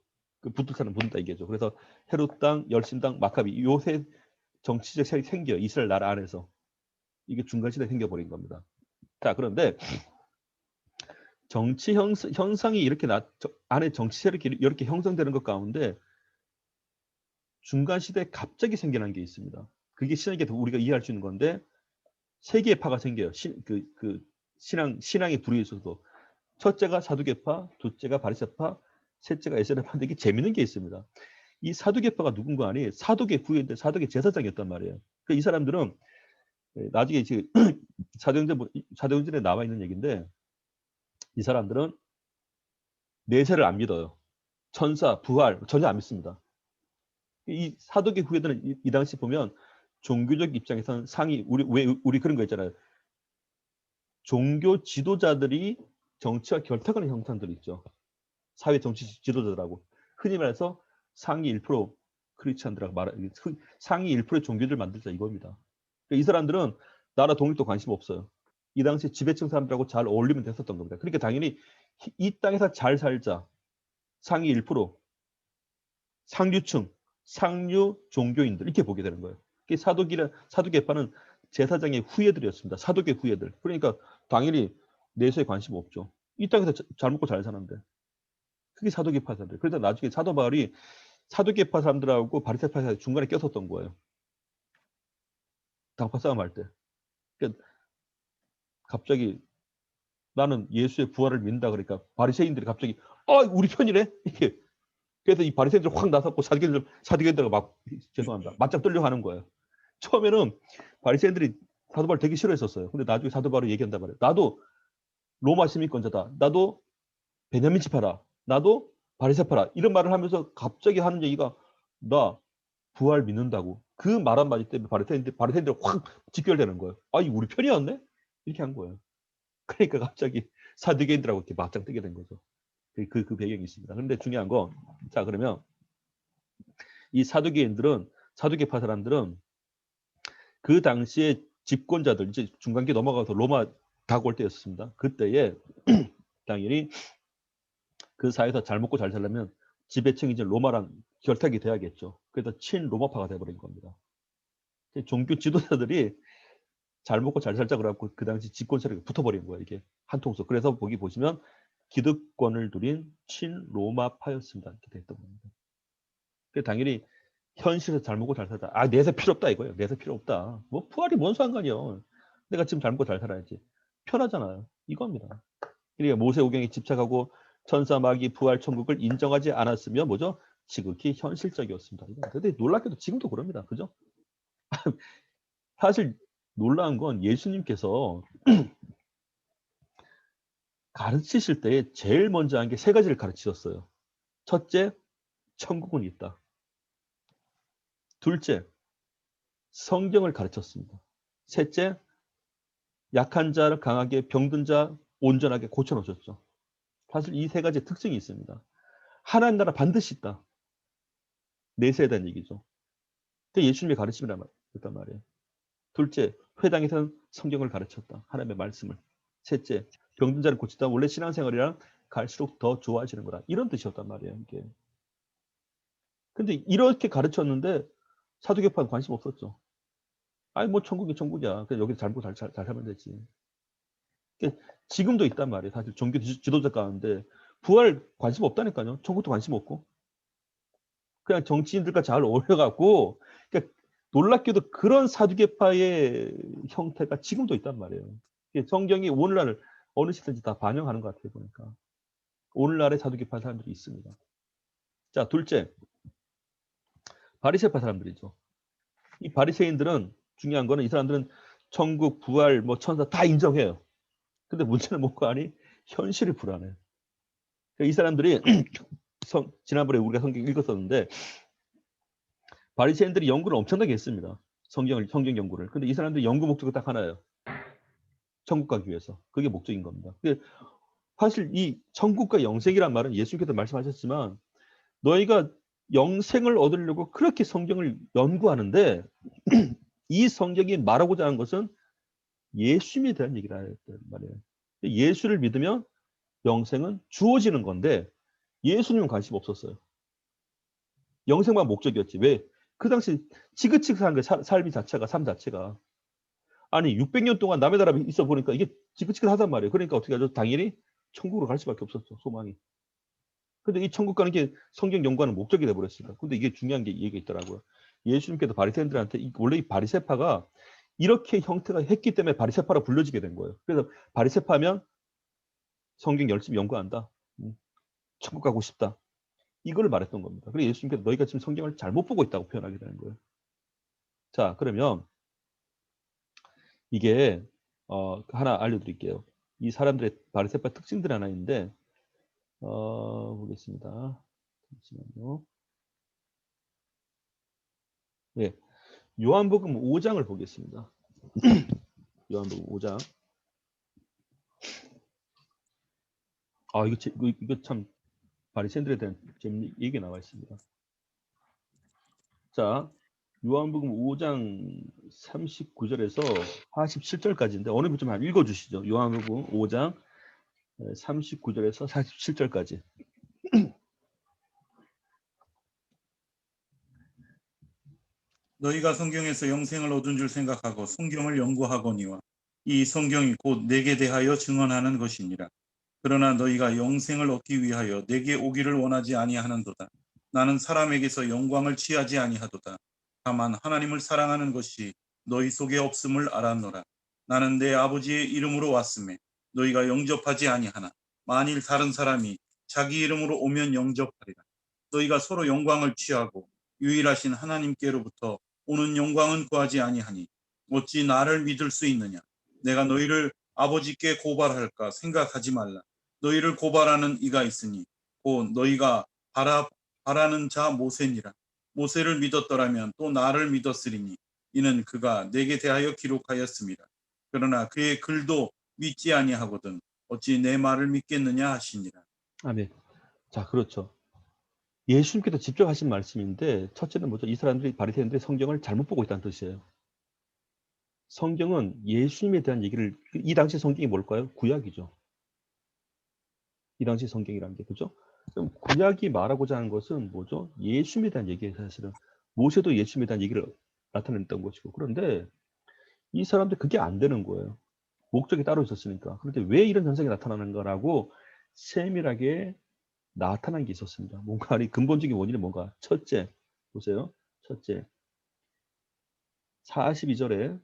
그 붙을 사람은 붙는다 이게죠. 그래서 헤롯 땅, 열심당, 마카비 요새 정치적 세력이 생겨요. 이스라엘 나라 안에서. 이게 중간시대에 생겨버린 겁니다. 자, 그런데 정치 현상이 이렇게 안에 정치 세력이 이렇게 형성되는 것 가운데 중간시대에 갑자기 생겨난 게 있습니다. 그게 신학에 우리가 이해할 수 있는 건데 세 개의 파가 생겨요. 신앙의 불이 있어서 첫째가 사두개파, 둘째가 바리새파, 셋째가 에세라파인데 이게 재밌는 게 있습니다. 이 사두개파가 누군가 아니 사두개 후예인데 사두개 제사장이었단 말이에요. 그러니까 이 사람들은 나중에 이제 사도행전에 나와 있는 얘기인데 이 사람들은 내세를 안 믿어요. 천사, 부활 전혀 안 믿습니다. 이 사도계 후예들은 이 당시 보면 종교적 입장에서는 우리 그런 거 있잖아요. 종교 지도자들이 정치와 결탁하는 형상들이 있죠. 사회 정치 지도자들하고 흔히 말해서 상위 1% 크리스찬들하고 상위 1%의 종교를 만들자 이겁니다. 그러니까 이 사람들은 나라 독립도 관심 없어요. 이 당시 지배층 사람들하고 잘 어울리면 됐었던 겁니다. 그러니까 당연히 이 땅에서 잘 살자 상위 1% 상류층 상류 종교인들 이렇게 보게 되는 거예요. 사두개파는 제사장의 후예들이었습니다. 사두개 후예들. 그러니까 당연히 내세에 관심 없죠. 이 땅에서 잘 먹고 잘 사는데. 그게 사두개파 사람들. 그래서 나중에 사도 바울이 사두개파 사람들하고 바리새파 사람들 중간에 꼈었던 거예요. 당파 싸움할 때. 그러니까 갑자기 나는 예수의 부활을 믿는다 그러니까 바리새인들이 갑자기 우리 편이래 이렇게. 그래서 이 바리새인들 확 나섰고 사두개인들과 막 죄송합니다. 맞짱 뜨려고 하는 거예요. 처음에는 바리새인들이 사도 바울 되게 싫어했었어요. 근데 나중에 사도 바울이 얘기한단 말이에요. 나도 로마 시민권자다. 나도 베냐민 지파라. 나도 바리새파라. 이런 말을 하면서 갑자기 하는 얘기가 나 부활 믿는다고. 그 말 한마디 때문에 바리새인들 확 직결되는 거예요. 이 우리 편이었네? 이렇게 한 거예요. 그러니까 갑자기 사두개인들하고 이렇게 맞짱 뜨게 된 거죠. 그 배경이 있습니다. 그런데 중요한 건, 자, 그러면 이 사두개파 사람들은 그 당시에 집권자들, 이제 중간기 넘어가서 로마 다가올 때였습니다. 그때에 당연히 그 사회에서 잘 먹고 잘 살려면 지배층이 이제 로마랑 결탁이 돼야겠죠. 그래서 친로마파가 돼버린 겁니다. 종교 지도자들이 잘 먹고 잘 살자 그래갖고 그 당시 집권 세력이 붙어버린 거예요. 이게 한 통속. 그래서 거기 보시면 기득권을 누린 친로마파였습니다. 이렇게 됐던 겁니다. 당연히 현실에서 잘 먹고 잘 살다. 내세 필요 없다 이거예요. 내세 필요 없다. 뭐 부활이 뭔 상관이요. 내가 지금 잘 먹고 잘 살아야지. 편하잖아요. 이겁니다. 그러니까 모세오경에 집착하고 천사 마귀 부활 천국을 인정하지 않았으면 뭐죠? 지극히 현실적이었습니다. 근데 놀랍게도 지금도 그럽니다. 그죠? 사실 놀라운 건 예수님께서 가르치실 때 제일 먼저 한 게 세 가지를 가르치셨어요. 첫째, 천국은 있다. 둘째, 성경을 가르쳤습니다. 셋째, 약한 자를 강하게, 병든 자 온전하게 고쳐놓으셨죠. 사실 이 세 가지 특징이 있습니다. 하나님 나라 반드시 있다. 내세에 대한 얘기죠. 그게 예수님의 가르침이란 말이에요. 둘째, 회당에서는 성경을 가르쳤다. 하나님의 말씀을. 셋째, 병든 자를 고치다. 원래 신앙생활이랑 갈수록 더 좋아지는 거다. 이런 뜻이었단 말이에요. 이게. 근데 이렇게 가르쳤는데 사두개파는 관심 없었죠. 아니 뭐 천국이 천국이야. 그냥 여기 잘 살면 되지. 지금도 있단 말이에요. 사실 종교 지도자 가운데 부활 관심 없다니까요. 천국도 관심 없고. 그냥 정치인들과 잘 어울려갖고 그러니까 놀랍게도 그런 사두개파의 형태가 지금도 있단 말이에요. 성경이 오늘날 어느 시대인지 다 반영하는 것 같아요. 보니까. 오늘날의 사두개파 사람들이 있습니다. 자, 둘째. 바리새파 사람들이죠. 이 바리새인들은 중요한 거는 이 사람들은 천국, 부활, 뭐 천사 다 인정해요. 근데 문제는 뭔가 아니 현실이 불안해. 그러니까 이 사람들이 지난번에 우리가 성경 읽었었는데 바리새인들이 연구를 엄청나게 했습니다. 성경 연구를. 근데 이 사람들이 연구 목적이 딱 하나예요. 천국 가기 위해서. 그게 목적인 겁니다. 근데 사실 이 천국과 영생이란 말은 예수님께서 말씀하셨지만 너희가 영생을 얻으려고 그렇게 성경을 연구하는데 이 성경이 말하고자 하는 것은 예수님에 대한 얘기를 하였단 말이에요. 예수를 믿으면 영생은 주어지는 건데 예수님은 관심 없었어요. 영생만 목적이었지. 왜? 그 당시 지긋지긋한 그 삶 자체가. 아니 600년 동안 남의 나라에 있어 보니까 이게 지긋지긋하단 말이에요. 그러니까 어떻게 하죠? 당연히 천국으로 갈 수밖에 없었죠. 소망이. 근데 이 천국 가는 게 성경 연구하는 목적이 돼버렸습니다. 근데 이게 중요한 게 얘기가 있더라고요. 예수님께서 바리새인들한테 원래 이 바리새파가 이렇게 형태가 했기 때문에 바리새파로 불려지게 된 거예요. 그래서 바리새파면 성경 열심히 연구한다. 천국 가고 싶다. 이걸 말했던 겁니다. 그래서 예수님께서 너희가 지금 성경을 잘못 보고 있다고 표현하게 되는 거예요. 자, 그러면 이게 하나 알려드릴게요. 이 사람들의 바리새파 특징들 하나 있는데 보겠습니다. 잠시만요. 네, 요한복음 5장을 보겠습니다. 요한복음 5장. 아 이거 참 바리새인들에 대한 재밌는 얘기가 나와 있습니다. 자, 요한복음 5장 39절에서 47절까지인데 어느 분 좀 읽어주시죠. 요한복음 5장 39절에서 47절까지. 너희가 성경에서 영생을 얻은 줄 생각하고 성경을 연구하거니와 이 성경이 곧 내게 대하여 증언하는 것이니라. 그러나 너희가 영생을 얻기 위하여 내게 오기를 원하지 아니하는도다. 나는 사람에게서 영광을 취하지 아니하도다. 다만 하나님을 사랑하는 것이 너희 속에 없음을 알았노라. 나는 내 아버지의 이름으로 왔음에 너희가 영접하지 아니하나 만일 다른 사람이 자기 이름으로 오면 영접하리라. 너희가 서로 영광을 취하고 유일하신 하나님께로부터 오는 영광은 구하지 아니하니 어찌 나를 믿을 수 있느냐. 내가 너희를 아버지께 고발할까 생각하지 말라. 너희를 고발하는 이가 있으니 곧 너희가 바라는 자 모세니라. 모세를 믿었더라면 또 나를 믿었으리니 이는 그가 내게 대하여 기록하였습니다. 그러나 그의 글도 믿지 아니하거든 어찌 내 말을 믿겠느냐 하시니라. 아멘. 자, 그렇죠. 예수님께서 직접 하신 말씀인데 첫째는 뭐죠? 이 사람들이 바리새인들이 성경을 잘못 보고 있다는 뜻이에요. 성경은 예수님에 대한 얘기를 이 당시 성경이 뭘까요? 구약이죠. 이 당시 성경이라는 게 그죠? 그럼 구약이 말하고자 하는 것은 뭐죠? 예수님에 대한 얘기예요. 사실은 모세도 예수님에 대한 얘기를 나타냈던 것이고 그런데 이 사람들 그게 안 되는 거예요. 목적이 따로 있었으니까. 그런데 왜 이런 현상이 나타나는가라고 세밀하게 나타난 게 있었습니다. 뭔가 이 근본적인 원인은 뭔가? 첫째, 보세요. 첫째, 42절에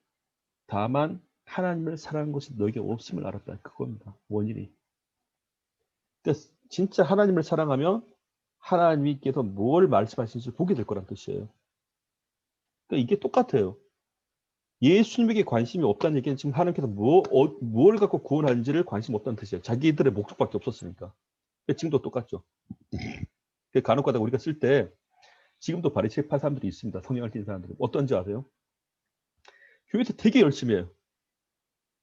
다만 하나님을 사랑하는 것이 너에게 없음을 알았다. 그겁니다. 원인이. 그러니까 진짜 하나님을 사랑하면 하나님께서 뭘 말씀하시는지 보게 될 거란 뜻이에요. 그러니까 이게 똑같아요. 예수님에게 관심이 없다는 얘기는 지금 하나님께서 뭘 갖고 구원하는지를 관심 없다는 뜻이에요. 자기들의 목적밖에 없었으니까. 지금도 똑같죠. 간혹 가다가 우리가 쓸 때 지금도 바리새파 사람들이 있습니다. 성령을 띈 사람들이. 어떤지 아세요? 교회에서 되게 열심히 해요.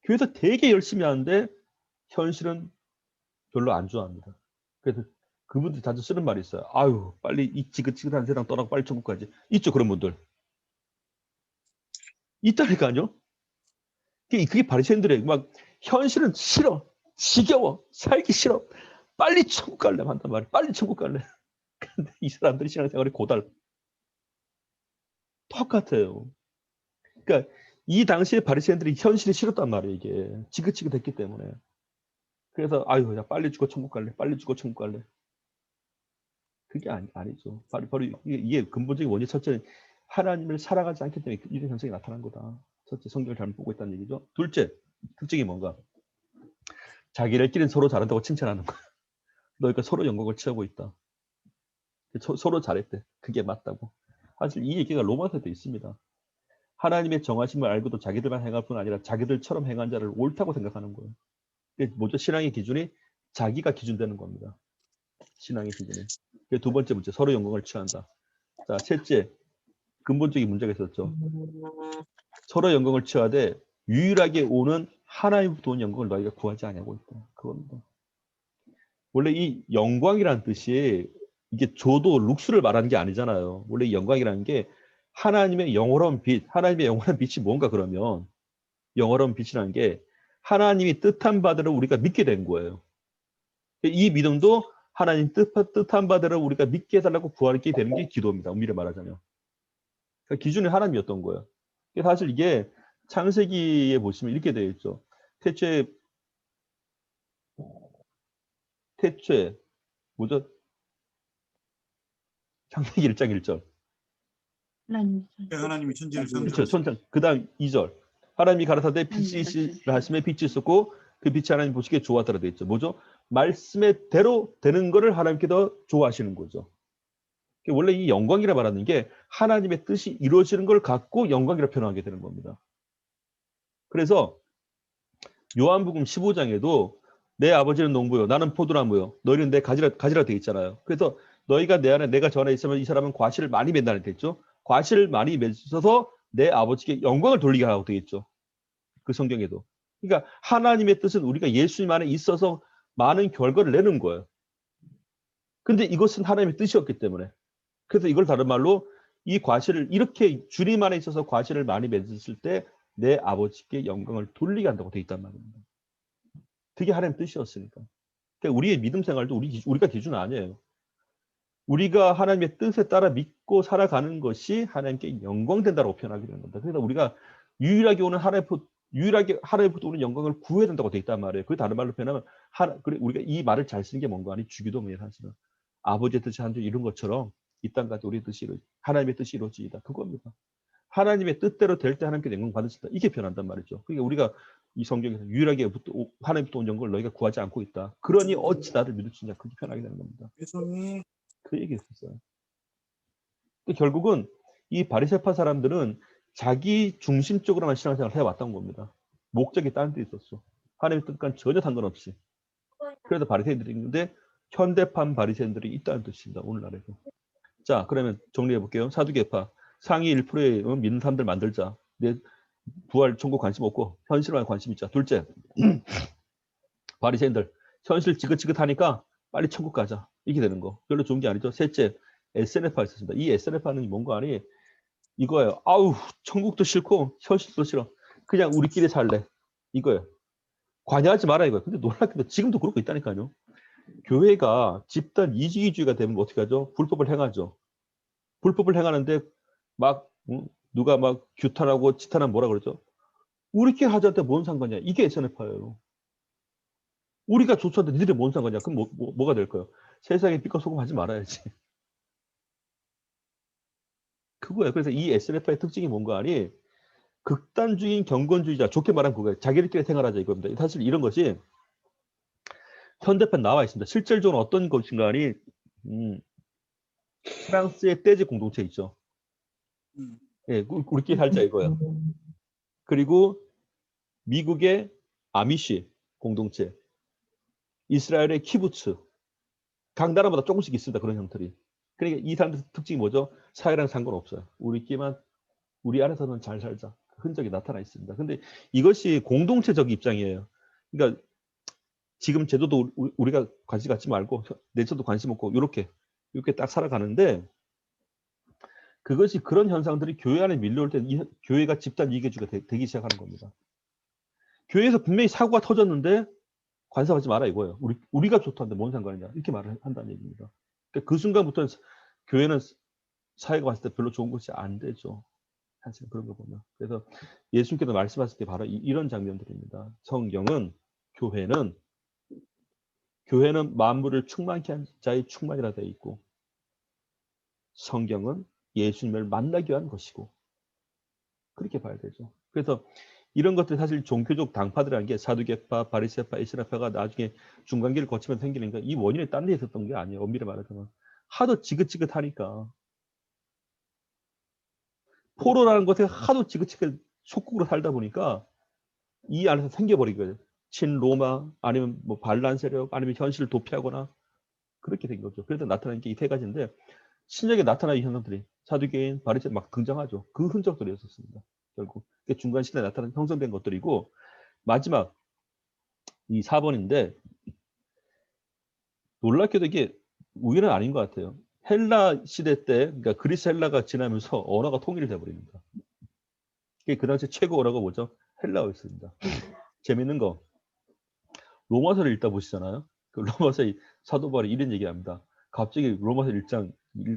교회에서 되게 열심히 하는데 현실은 별로 안 좋아합니다. 그래서 그분들이 자주 쓰는 말이 있어요. 아유, 빨리 이 지긋지긋한 세상 떠나고 빨리 천국 가지. 있죠, 그런 분들. 있다니까요. 그게 바리새인들의 막 현실은 싫어, 지겨워, 살기 싫어, 빨리 천국 갈래 한단 말이에요. 빨리 천국 갈래. 근데 이 사람들이 신앙생활이 고달. 똑같아요. 그러니까 이 당시에 바리새인들이 현실이 싫었단 말이에요. 이게 지긋지긋했기 때문에. 그래서 아유, 야 빨리 죽어 천국 갈래, 빨리 죽어 천국 갈래. 그게 아니죠. 바로 이게 근본적인 원인. 첫째는 하나님을 사랑하지 않기 때문에 이런 현상이 나타난 거다. 첫째, 성경을 잘못 보고 있다는 얘기죠. 둘째, 특징이 뭔가? 자기들끼리는 서로 잘한다고 칭찬하는 거야. 너희가 서로 영광을 취하고 있다. 서로 잘했대. 그게 맞다고. 사실 이 얘기가 로마서에도 있습니다. 하나님의 정하심을 알고도 자기들만 행할 뿐 아니라 자기들처럼 행한 자를 옳다고 생각하는 거예요. 먼저 신앙의 기준이 자기가 기준되는 겁니다. 신앙의 기준이. 두 번째 문제, 서로 영광을 취한다. 자, 셋째, 근본적인 문제가 있었죠. 서로 영광을 취하되 유일하게 오는 하나님부터 온 영광을 너희가 구하지 아니하고 있다. 그겁니다. 원래 이 영광이라는 뜻이 이게 조도 룩스를 말하는 게 아니잖아요. 원래 이 영광이라는 게 하나님의 영원한 빛, 하나님의 영원한 빛이 뭔가 그러면 영원한 빛이라는 게 하나님이 뜻한 바대로 우리가 믿게 된 거예요. 이 믿음도 하나님 뜻한 바대로 우리가 믿게 해달라고 구하게 되는 게 기도입니다. 엄밀히 말하자면. 그러니까 기준이 하나님이었던 거예요. 사실 이게 창세기에 보시면 이렇게 되어 있죠. 태초에 뭐죠? 창세기 1장 1절. 하나님이 천지를 그렇죠. 창조하셨다. 그 다음 2절. 하나님이 가라사대 빛이 있으라 하심에 빛이 있었고 그 빛이 하나님 보시기에 좋았더라 되어 있죠. 뭐죠? 말씀의 대로 되는 거를 하나님께서 좋아하시는 거죠. 원래 이 영광이라 말하는 게 하나님의 뜻이 이루어지는 걸 갖고 영광이라 표현하게 되는 겁니다. 그래서 요한복음 15장에도 내 아버지는 농부요, 나는 포도나무요, 너희는 내 가지라 되어 있잖아요. 그래서 너희가 내 안에 내가 저 안에 있으면 이 사람은 과실을 많이 맺는다는 데 있죠. 과실을 많이 맺어서 내 아버지께 영광을 돌리게 하라고 되어 있죠. 그 성경에도. 그러니까 하나님의 뜻은 우리가 예수님 안에 있어서 많은 결과를 내는 거예요. 근데 이것은 하나님의 뜻이었기 때문에. 그래서 이걸 다른 말로 이 과실을 이렇게 주님 안에 있어서 과실을 많이 맺었을 때 내 아버지께 영광을 돌리게 한다고 되어 있단 말입니다. 그게 하나님의 뜻이었으니까. 그러니까 우리의 믿음 생활도 우리가 기준 아니에요. 우리가 하나님의 뜻에 따라 믿고 살아가는 것이 하나님께 영광된다고 표현하게 되는 겁니다. 그래서 우리가 유일하게 하나님부터 오는 영광을 구해야 된다고 되어 있단 말이에요. 그게 다른 말로 표현하면 우리가 이 말을 잘 쓰는 게 뭔가 아니 주기도문이에요. 사실은 아버지의 뜻이 한 줄 이룬 것처럼 이 땅 가도 우리의 뜻이 하나님의 뜻이 이루어지이다. 그겁니다. 하나님의 뜻대로 될 때 하나님께 영광 받을 수 있다. 이게 표현한단 말이죠. 그러니까 우리가 이 성경에서 유일하게 하나님부터 온 영광을 너희가 구하지 않고 있다. 그러니 어찌 나를 믿을 수 있냐. 그렇게 표현하게 되는 겁니다. 그 얘기였어요. 결국은 이 바리새파 사람들은 자기 중심적으로만 신앙생활을 해왔던 겁니다. 목적이 다른 데 있었어. 하나님의 뜻과 전혀 상관없이. 그래서 바리새인들이 있는데 현대판 바리새인들이 있다는 뜻입니다. 오늘날에도. 자, 그러면 정리해 볼게요. 사두개파. 상위 1%의 믿는 사람들 만들자. 내 부활 천국 관심 없고 현실만 관심 있자. 둘째, 바리새인들 현실 지긋지긋하니까 빨리 천국 가자. 이렇게 되는 거. 별로 좋은 게 아니죠. 셋째, SNF가 있었습니다. 이 SNF는 뭔가 아니 이거예요. 아우 천국도 싫고 현실도 싫어. 그냥 우리끼리 살래. 이거예요. 관여하지 마라 이거예요. 근데 놀랍게도 지금도 그러고 있다니까요. 교회가 집단 이주의주의가 되면 어떻게 하죠? 불법을 행하죠. 불법을 행하는데 막 누가 막 규탄하고 지탄하면 뭐라 그러죠? 우리끼리 하자한테 뭔 상관이야? 이게 SNF예요. 우리가 조차도 니들이 뭔 상관이야? 그럼 뭐가 될까요? 세상에 빛과 소금 하지 말아야지. 그거예요. 그래서 이 SNF의 특징이 뭔가 하니 극단주의인 경건주의자, 좋게 말하면 그거예요. 자기들끼리 생활하자 이겁니다. 사실 이런 것이 현대판 나와 있습니다. 실질적으로 어떤 것인가 하니 프랑스의 떼지 공동체 있죠. 예, 우리끼리 살자 이거예요. 그리고 미국의 아미시 공동체, 이스라엘의 키부츠, 각 나라마다 조금씩 있습니다. 그런 형태들이. 그러니까 이 사람들 특징이 뭐죠? 사회랑 상관없어요. 우리끼만 우리 안에서는 잘 살자. 흔적이 나타나 있습니다. 근데 이것이 공동체적 입장이에요. 그러니까 지금 제도도 우리가 관심 갖지 말고 내처도 관심 없고 이렇게 딱 살아가는데, 그것이 그런 현상들이 교회 안에 밀려올 때 교회가 집단 이익주가 되기 시작하는 겁니다. 교회에서 분명히 사고가 터졌는데 관심하지 마라 이거예요. 우리가 좋다는데 뭔 상관이냐 이렇게 말을 한다는 얘기입니다. 그러니까 그 순간부터는 교회는 사회가 봤을 때 별로 좋은 것이 안 되죠. 사실 그런 거 보면. 그래서 예수님께서 말씀하실 때 바로 이런 장면들입니다. 성경은 교회는 만물을 충만케 한 자의 충만이라 되어 있고, 성경은 예수님을 만나기 위한 것이고, 그렇게 봐야 되죠. 그래서 이런 것들이 사실 종교적 당파들이라는 게 사두개파, 바리새파, 에스라파가 나중에 중간기를 거치면 생기는 거, 이 원인이 딴 데 있었던 게 아니에요. 엄밀히 말하자면 하도 지긋지긋하니까, 포로라는 것에 하도 지긋지긋 속국으로 살다 보니까 이 안에서 생겨버린 거예요. 친로마 아니면 뭐 반란 세력 아니면 현실을 도피하거나 그렇게 된 거죠. 그래서 나타나는 게 이 세 가지인데, 신약에 나타나는 이 현상들이 사두개인, 바리새 막 등장하죠. 그 흔적들이었었습니다. 결국 중간 시대에 나타난 형성된 것들이고, 마지막 이 4번인데 놀랍게도 이게 우연은 아닌 것 같아요. 헬라 시대 때, 그러니까 그리스 헬라가 지나면서 언어가 통일이 돼버립니다. 그 당시 최고 언어가 뭐죠? 헬라어였습니다. 재밌는 거, 로마서를 읽다 보시잖아요. 그 로마서 사도 바울이 이런 얘기합니다. 갑자기 로마서 1장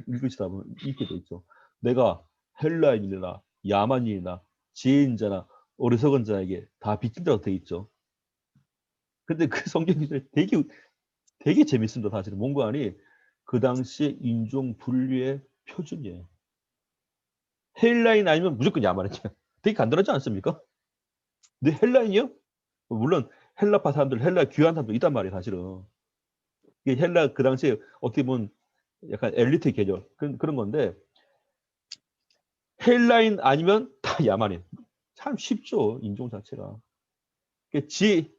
읽으시다 보면 이렇게 돼 있죠. 내가 헬라인이나 야만인이나 지혜인자나 어리석은 자에게 다 빚진 자로 돼 있죠. 근데 그 성경이 되게 재밌습니다. 사실은 뭔가하니 그 당시에 인종 분류의 표준이에요. 헬라인 아니면 무조건 야만이죠. 되게 간단하지 않습니까? 근데 헬라인이요? 물론 헬라파 사람들, 헬라 귀한 사람도 있단 말이에요. 사실은 이게 헬라 그 당시에 어떻게 보면 약간 엘리트 계열 그런 건데, 헬라인 아니면 다 야만인. 참 쉽죠. 인종 자체가.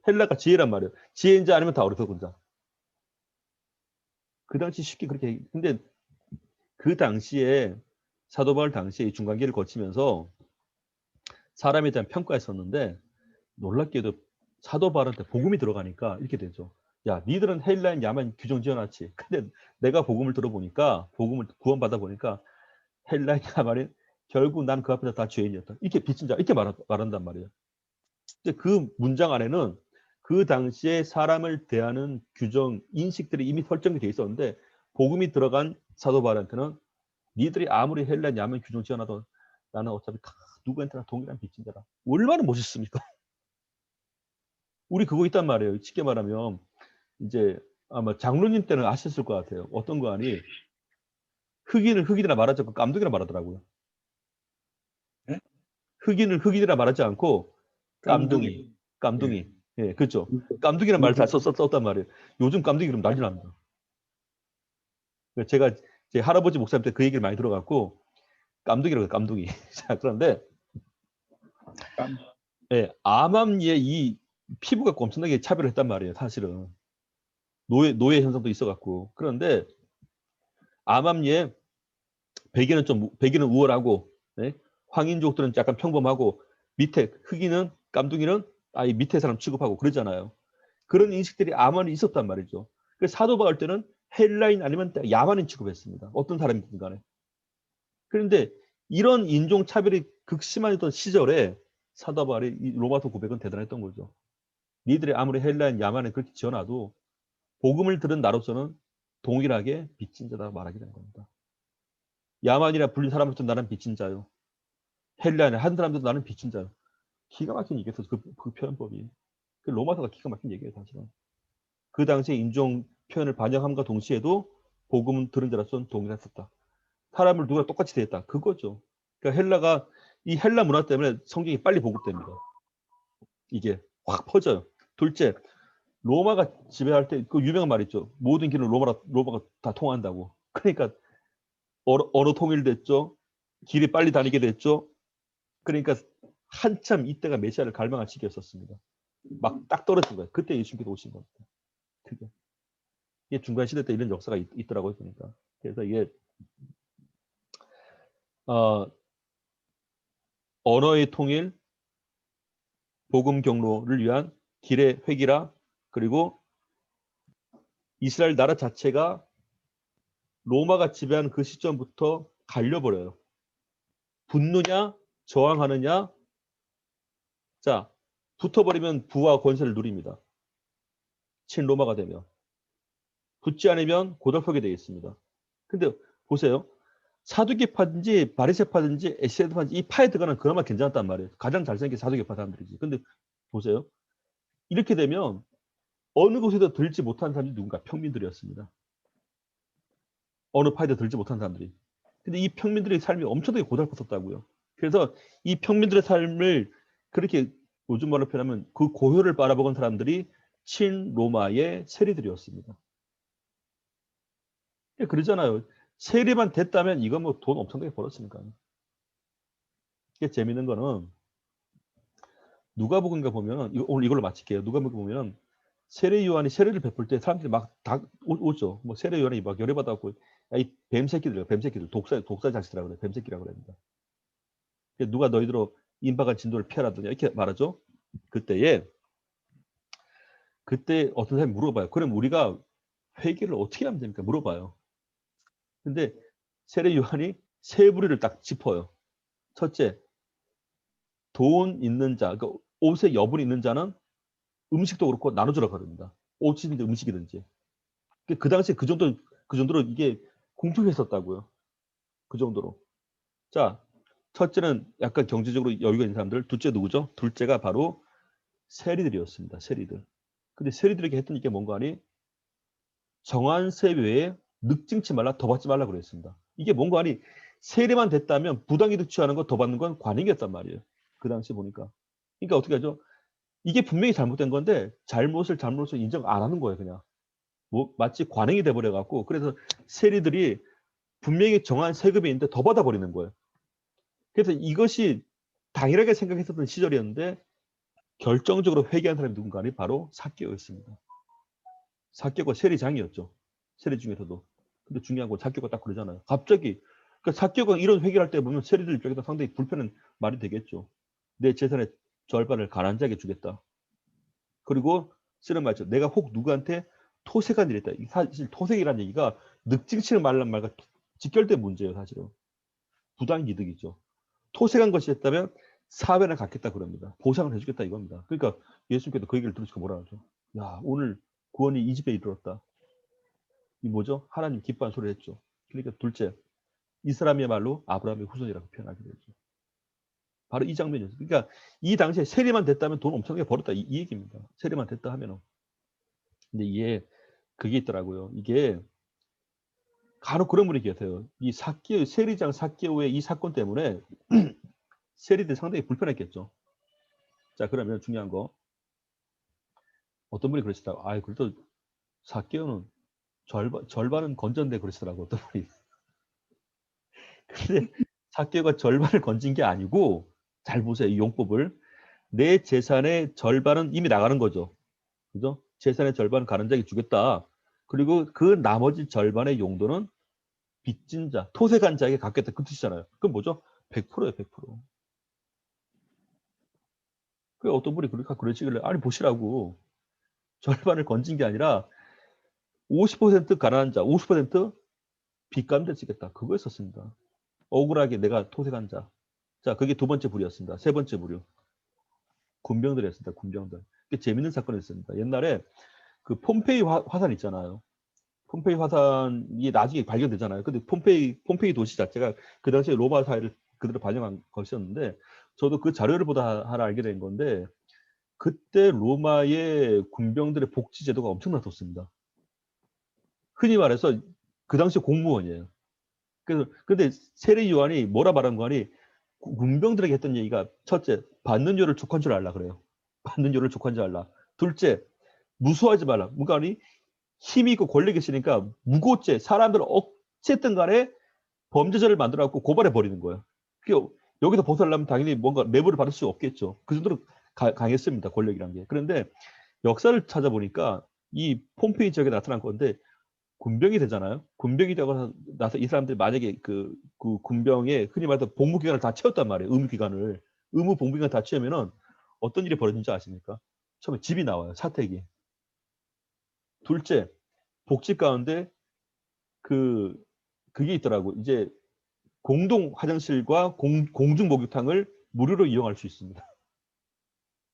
헬라가 지혜란 말이에요. 지혜인자 아니면 다 어리석은 자. 그 당시 쉽게 그렇게. 근데 그 당시에 사도 바울 당시에 중간기를 거치면서 사람에 대한 평가했었는데, 놀랍게도 사도 바울한테 복음이 들어가니까 이렇게 되죠. 야, 니들은 헬라인 야만 규정 지어놨지. 근데 내가 복음을 들어보니까, 복음을 구원받아 보니까 헬라인 야만인 결국 난 그 앞에서 다 죄인이었다. 이렇게 빚진 자 이렇게 말한단 말이에요. 근데 그 문장 안에는 그 당시에 사람을 대하는 규정, 인식들이 이미 설정이 돼 있었는데, 복음이 들어간 사도 바울한테는 니들이 아무리 헬라인 야만 규정 지어놔도 나는 어차피 누구한테나 동일한 빚진 자라. 얼마나 멋있습니까? 우리 그거 있단 말이에요. 쉽게 말하면 이제 아마 장로님 때는 아셨을 것 같아요. 어떤 거 아니 흑인을 흑인이라 말하지 않고 깜둥이라 말하더라고요. 네? 흑인을 흑인이라 말하지 않고 깜둥이. 예. 예, 그렇죠. 깜둥이라는 말을 잘 썼단 말이에요. 요즘 깜둥이 그러면 난리 납니다. 제가 제 할아버지 목사님 때 그 얘기를 많이 들어갖고 깜둥이라고 해요, 깜둥이. 자, 그런데 예, 암암리에 이 피부가 엄청나게 차별을 했단 말이에요. 사실은 노예 현상도 있어갖고. 그런데 암암리에 백인은 우월하고, 네? 황인족들은 약간 평범하고, 밑에 흑인은 깜둥이는 아예 밑에 사람 취급하고 그러잖아요. 그런 인식들이 암암리 있었단 말이죠. 그래서 사도 바울 때는 헬라인 아니면 야만인 취급했습니다. 어떤 사람이든 간에. 그런데 이런 인종 차별이 극심하던 시절에 사도 바울의 이 로마서 고백은 대단했던 거죠. 니들이 아무리 헬라인 야만인 그렇게 지어놔도 복음을 들은 나로서는 동일하게 빚진 자다 말하게 된 겁니다. 야만이라 불린 사람부터 나는 빚진 자요. 헬라인 한 사람도 나는 빚진 자요. 기가 막힌 얘기였어. 그 표현법이. 그 로마서가 기가 막힌 얘기예요. 사실은. 그 당시에 인종 표현을 반영함과 동시에도 복음 들은 자로서는 동일했었다. 사람을 누가 똑같이 대했다. 그거죠. 그러니까 이 헬라 문화 때문에 성경이 빨리 보급됩니다. 이게 확 퍼져요. 둘째, 로마가 지배할 때 그 유명한 말 있죠. 모든 길은 로마가 다 통한다고. 그러니까 언어 통일됐죠. 길이 빨리 다니게 됐죠. 그러니까 한참 이때가 메시아를 갈망할 시기였었습니다. 막 딱 떨어진 거예요. 그때 예수님께서 오신 겁니다. 그게 이게 중간 시대 때 이런 역사가 있더라고요, 보니까. 그래서 이게 언어의 통일, 복음 경로를 위한 길의 획일화, 그리고 이스라엘 나라 자체가 로마가 지배하는 그 시점부터 갈려버려요. 붙느냐, 저항하느냐. 자, 붙어버리면 부와 권세를 누립니다. 친로마가 되면. 붙지 않으면 고달프게 되겠습니다. 근데 보세요. 사두개파든지 바리새파든지 에세드파든지 이 파에 들어가는 그나마 괜찮았단 말이에요. 가장 잘생긴 사두개파 사람들이지. 근데 보세요. 이렇게 되면 어느 곳에도 들지 못한 사람이 누군가? 평민들이었습니다. 어느 파에도 들지 못한 사람들이. 근데 이 평민들의 삶이 엄청나게 고달팠었다고요. 그래서 이 평민들의 삶을 그렇게 요즘 말로 표현하면 그 고효를 바라보는 사람들이 친로마의 세리들이었습니다. 그러잖아요. 세리만 됐다면 이거 뭐 돈 엄청나게 벌었으니까요. 이게 재밌는 거는 누가복음인가 보면 오늘 이걸로 마칠게요. 누가복음 보면 세례 요한이 세례를 베풀 때 사람들이 막 다 오죠. 뭐 세례 요한이 막 열애받아갖고 이 뱀새끼들 독사 자식이라고 그래. 뱀새끼라고 그럽니다. 누가 너희들로 임박한 진도를 피하라더냐 이렇게 말하죠. 그때 어떤 사람이 물어봐요. 그럼 우리가 회개를 어떻게 하면 됩니까? 물어봐요. 근데 세례 요한이 세 부류를 딱 짚어요. 첫째, 돈 있는 자, 그러니까 옷에 여분 있는 자는 음식도 그렇고 나눠주라고 합니다. 옷이든지 음식이든지. 그 당시에 그 정도로 이게 공평했었다고요. 그 정도로. 자, 첫째는 약간 경제적으로 여유가 있는 사람들, 둘째 누구죠? 둘째가 바로 세리들이었습니다. 세리들. 근데 세리들에게 했던 게 뭔가 하니 정한세 외에 늑증치 말라, 더 받지 말라 그랬습니다. 이게 뭔가 하니 세리만 됐다면 부당이득 취하는 거 더 받는 건 관행이었단 말이에요. 그 당시에 보니까. 그러니까 어떻게 하죠? 이게 분명히 잘못된 건데 잘못을 인정 안 하는 거예요. 그냥. 뭐 마치 관행이 돼버려 갖고 그래서 세리들이 분명히 정한 세금이 있는데 더 받아버리는 거예요. 그래서 이것이 당연하게 생각했었던 시절이었는데 결정적으로 회개한 사람이 누군가니 바로 삭개오였습니다. 삭개오가 세리장이었죠. 세리 중에서도. 근데 중요한 건 삭개오가 딱 그러잖아요. 갑자기 그러니까 삭개오가 이런 회개할 때 보면 세리들 입장에서 상당히 불편한 말이 되겠죠. 내 재산의 절반을 가난한 자에게 주겠다. 그리고 쓰는 말이죠. 내가 혹 누구한테 토색한 일이 있다. 사실 토색이라는 얘기가 늑증치는 말과 직결된 문제예요. 사실은. 부당이득이죠. 토색한 것이 있다면 사회를 갖겠다 그럽니다. 보상을 해주겠다 이겁니다. 그러니까 예수님께서 그 얘기를 들으시고 뭐라 하죠? 야, 오늘 구원이 이 집에 이르렀다. 이 뭐죠? 하나님 기뻐하는 소리를 했죠. 그러니까 둘째, 이 사람이야말로 아브라함의 후손이라고 표현하게 되죠. 바로 이 장면이었어요. 그러니까 이 당시에 세리만 됐다면 돈 엄청나게 벌었다 이 얘기입니다. 세리만 됐다 하면은. 근데 이게 그게 있더라고요. 이게 간혹 그런 분이 계세요. 이 세리장 삭개오의 이 사건 때문에 세리들이 상당히 불편했겠죠. 자, 그러면 중요한 거. 어떤 분이 그러시더라고요. 아, 그래도 삭개오는 절반은 건졌는데 그러시더라고요. 어떤 분이. 근데 삭개오가 절반을 건진 게 아니고 잘 보세요. 이 용법을. 내 재산의 절반은 이미 나가는 거죠. 그죠? 재산의 절반은 가는 자에게 주겠다. 그리고 그 나머지 절반의 용도는 빚진 자, 토색한 자에게 갖겠다. 그 뜻이잖아요. 그건 뭐죠? 100%예요, 100%. 그 어떤 분이 그러시길래 아니 보시라고 절반을 건진 게 아니라 50% 가난한 자, 50% 빚감 자 쓰겠다. 그거였었습니다. 억울하게 내가 토색한 자. 자, 그게 두 번째 부류였습니다. 세 번째 부류. 군병들이었습니다. 군병들. 재밌는 사건이었습니다. 옛날에 그 폼페이 화산 있잖아요. 폼페이 화산이 나중에 발견되잖아요. 근데 폼페이 도시 자체가 그 당시에 로마 사회를 그대로 반영한 것이었는데 저도 그 자료를 보다 하나 알게 된 건데 그때 로마의 군병들의 복지 제도가 엄청나게 좋습니다. 흔히 말해서 그 당시 공무원이에요. 그래서 근데 세례 요한이 뭐라 말한 거니 군병들에게 했던 얘기가 첫째, 받는 요를 족한 줄 알라 그래요. 받는 요를 족한 줄 알라. 둘째, 무수하지 말라. 뭔가 아니 힘이 있고 권력이 있으니까 무고죄, 사람들 어쨌든 간에 범죄자를 만들어갖고 고발해 버리는 거예요. 여기서 벗어나려면 당연히 뭔가 내부를 받을 수 없겠죠. 그 정도로 강했습니다. 권력이란 게. 그런데 역사를 찾아보니까 이 폼페이 지역에 나타난 건데 군병이 되잖아요. 군병이 되고 나서 이 사람들이 만약에 그 군병에 흔히 말해서 복무 기간을 다 채웠단 말이에요. 의무 복무 기간 다 채우면은 어떤 일이 벌어진지 아십니까? 처음에 집이 나와요. 사택이. 둘째, 복지 가운데 그게 있더라고. 이제 공동 화장실과 공중 목욕탕을 무료로 이용할 수 있습니다.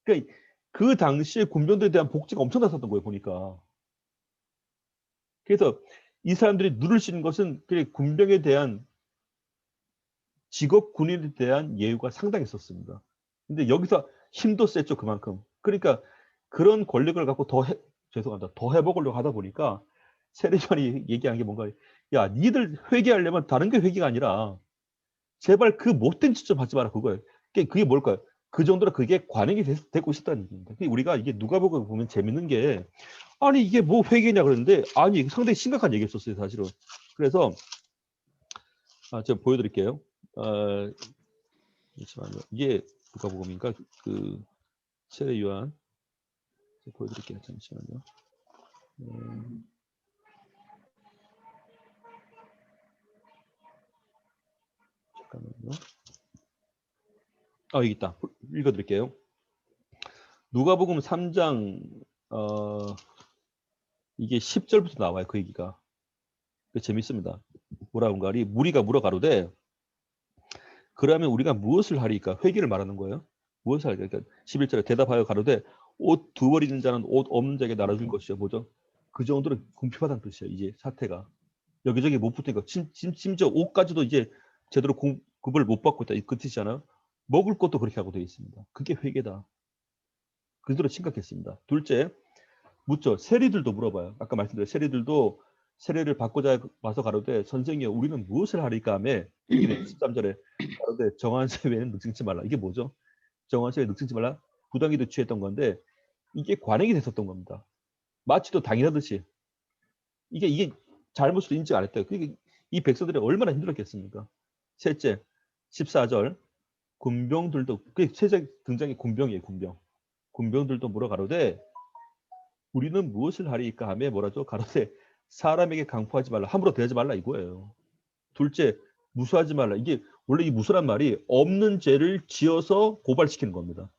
그러니까 그 당시에 군병들에 대한 복지가 엄청났었던 거예요, 보니까. 그래서 이 사람들이 누릴 수 있는 것은 군병에 대한 직업 군인에 대한 예우가 상당했었습니다. 근데 여기서 힘도 셌죠, 그만큼. 그러니까 그런 권력을 갖고 죄송합니다. 더 해먹으려고 하다 보니까 세례관이 얘기한 게 뭔가, 야, 니들 회개하려면 다른 게 회개가 아니라 제발 그 못된 짓 좀 하지 마라, 그거예요. 그게 뭘까요? 그 정도로 그게 관행이 되고 있었다는 얘기입니다. 우리가 이게 누가복음 보면 재밌는 게, 아니 이게 뭐 회개냐 그러는데, 아니 상당히 심각한 얘기였었어요, 사실은. 그래서 제가 보여드릴게요. 잠시만요. 이게 누가복음인가? 그 세례 요한 보여드릴게요. 잠시만요. 잠깐만요. 여기 있다. 읽어드릴게요. 누가복음 3장 이게 10절부터 나와요. 그 얘기가. 재밌습니다. 뭐라고 하리? 무리가 물어가로되 그러면 우리가 무엇을 하리까? 회개를 말하는 거예요. 무엇을 하리까? 그러니까 11절에 대답하여 가로되 옷 두 벌 있는 자는 옷 없는 자에게 나눠줄 것이요. 뭐죠? 그 정도로 궁핍하다는 뜻이에요. 이제 사태가. 여기저기 못 붙으니까 심지어 옷까지도 이제 제대로 공급을 못 받고 있다. 그 뜻이잖아요. 먹을 것도 그렇게 하고 되어 있습니다. 그게 회개다. 그 정도로 심각했습니다. 둘째, 묻죠. 세리들도 물어봐요. 아까 말씀드린 세리들도 세례를 받고자 와서 가로되 선생이여 우리는 무엇을 하리까 하며 13절에 가로되 정한세 외에는 늑증치 말라. 이게 뭐죠? 정한세 외에 늑증치 말라. 부당이도 취했던 건데 이게 관행이 됐었던 겁니다. 마치도 당연하듯이 이게 잘못을 인지 안 했다. 그러니까 이 백성들이 얼마나 힘들었겠습니까? 셋째, 14절 군병들도 그게 최대 등장이 군병이에요. 군병들도 물어 가로되 우리는 무엇을 하리까 하며 뭐라죠? 가로되 사람에게 강포하지 말라. 함부로 대하지 말라 이거예요. 둘째, 무수하지 말라. 이게 원래 이 무수란 말이 없는 죄를 지어서 고발시키는 겁니다.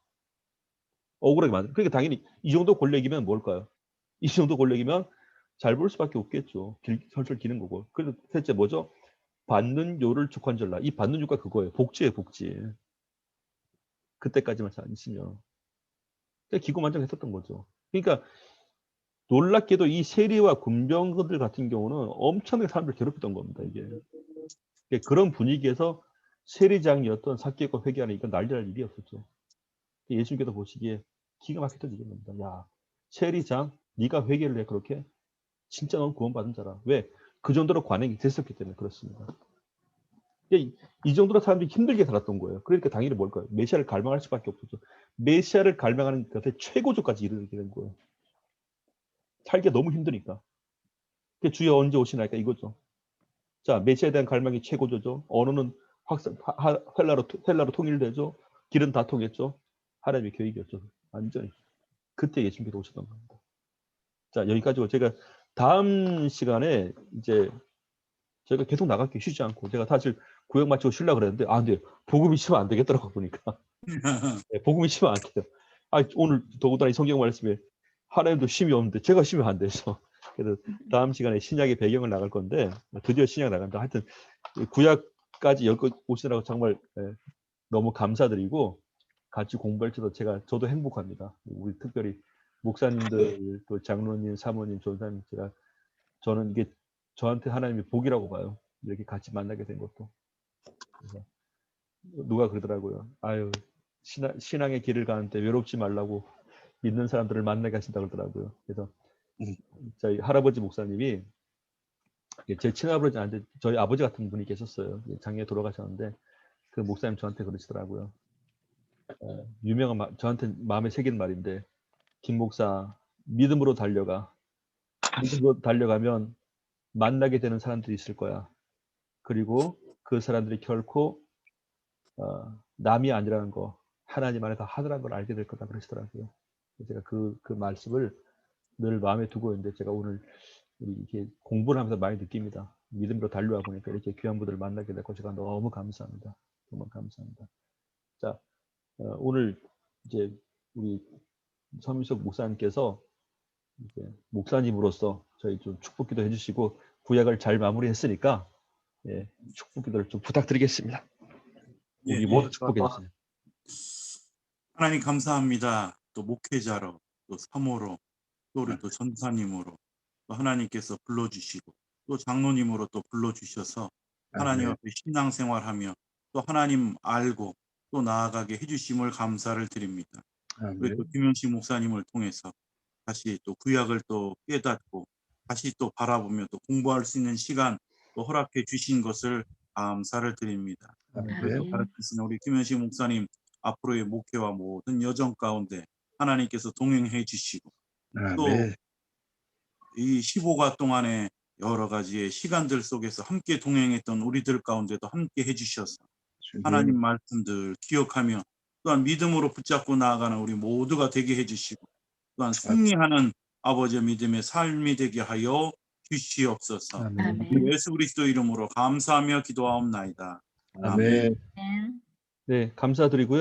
억울하게 만들. 그러니까 당연히 이 정도 권력이면 뭘까요? 이 정도 권력이면 잘 볼 수밖에 없겠죠. 설설 기는 거고. 그래서 셋째 뭐죠? 받는 요를 축환절라. 이 받는 요가 그거예요. 복지예요, 복지. 그때까지만 잘 있으면. 그러니까 기고만장했었던 거죠. 그러니까 놀랍게도 이 세리와 군병들 같은 경우는 엄청나게 사람들 괴롭혔던 겁니다. 이게 그런 분위기에서 세리장이었던 삭개과 회개하는 이건 난리 날 일이었었죠. 예수님께서 보시기에 기가 막혔던 일입니다. 야, 세리장, 네가 회개를 해 그렇게? 진짜 넌 구원받은 자라. 왜? 그 정도로 관행이 됐었기 때문에 그렇습니다. 이 정도로 사람들이 힘들게 살았던 거예요. 그러니까 당연히 뭘까요? 메시아를 갈망할 수밖에 없었죠. 메시아를 갈망하는 것의 최고조까지 이르게 된 거예요. 살기가 너무 힘드니까. 주여 언제 오시나니까 이거죠. 자, 메시아에 대한 갈망이 최고조죠. 언어는 헬라로 통일되죠. 길은 다 통했죠. 하나님의 계획이었죠. 완전히. 그때 예수님께서 오셨던 겁니다. 자, 여기까지고 제가 다음 시간에 이제 저희가 계속 나갈게 쉬지 않고 제가 사실 구역 마치고 쉬려고 그랬는데 근데 복음이 쉬면 안 되겠더라고 보니까. 네, 복음이 쉬면 안 돼요. 오늘 더구나 이 성경 말씀에 하나님도 쉼이 없는데 제가 쉬면 안 돼서 그래서 다음 시간에 신약의 배경을 나갈 건데 드디어 신약 나간다. 하여튼 구약까지 여기 오시느라고 정말 너무 감사드리고 같이 공부할 때도 저도 행복합니다. 우리 특별히 목사님들 또 장로님, 사모님, 전사님 저는 이게 저한테 하나님의 복이라고 봐요. 이렇게 같이 만나게 된 것도. 그래서 누가 그러더라고요. 신앙의 길을 가는데 외롭지 말라고 믿는 사람들을 만나게 하신다 그러더라고요. 그래서 저희 할아버지 목사님이 제 친아버지한테 저희 아버지 같은 분이 계셨어요. 작년에 돌아가셨는데 그 목사님 저한테 그러시더라고요. 유명한 저한테 마음에 새긴 말인데 김 목사 믿음으로 달려가. 믿음으로 달려가면 만나게 되는 사람들이 있을 거야. 그리고 그 사람들이 결코 남이 아니라는 거, 하나님 안에 다 하나라는 걸 알게 될 거다 그러시더라고요. 제가 그 말씀을 늘 마음에 두고 있는데 제가 오늘 이렇게 공부를 하면서 많이 느낍니다. 믿음으로 달려와 보니까 이렇게 귀한 분들을 만나게 되고 제가 너무 감사합니다. 정말 감사합니다. 자, 오늘 이제 우리 서민석 목사님께서 이제 목사님으로서 저희 좀 축복기도 해주시고 구약을 잘 마무리했으니까 예, 축복기도를 좀 부탁드리겠습니다. 우리 예, 모두 축복해 주세요. 하나님 감사합니다. 또 목회자로, 또 사모로, 또 우리 또 전사님으로, 또 하나님께서 불러주시고, 또 장로님으로 또 불러주셔서 하나님 앞에 신앙생활하며 또 하나님 알고 또 나아가게 해주심을 감사를 드립니다. 우리 또 김현식 목사님을 통해서 다시 또 구약을 또 깨닫고 다시 또 바라보며 또 공부할 수 있는 시간 또 허락해 주신 것을 감사를 드립니다. 그리고 또 가르치시는 우리 김현식 목사님 앞으로의 목회와 모든 여정 가운데 하나님께서 동행해 주시고 또 이 15가 동안의 여러 가지의 시간들 속에서 함께 동행했던 우리들 가운데도 함께 해주셔서 하나님 말씀들 기억하며 또한 믿음으로 붙잡고 나아가는 우리 모두가 되게 해주시고 또한 승리하는 아버지의 믿음의 삶이 되게 하여 주시옵소서. 우리 예수 그리스도 이름으로 감사하며 기도하옵나이다. 아멘. 네, 감사드리고요.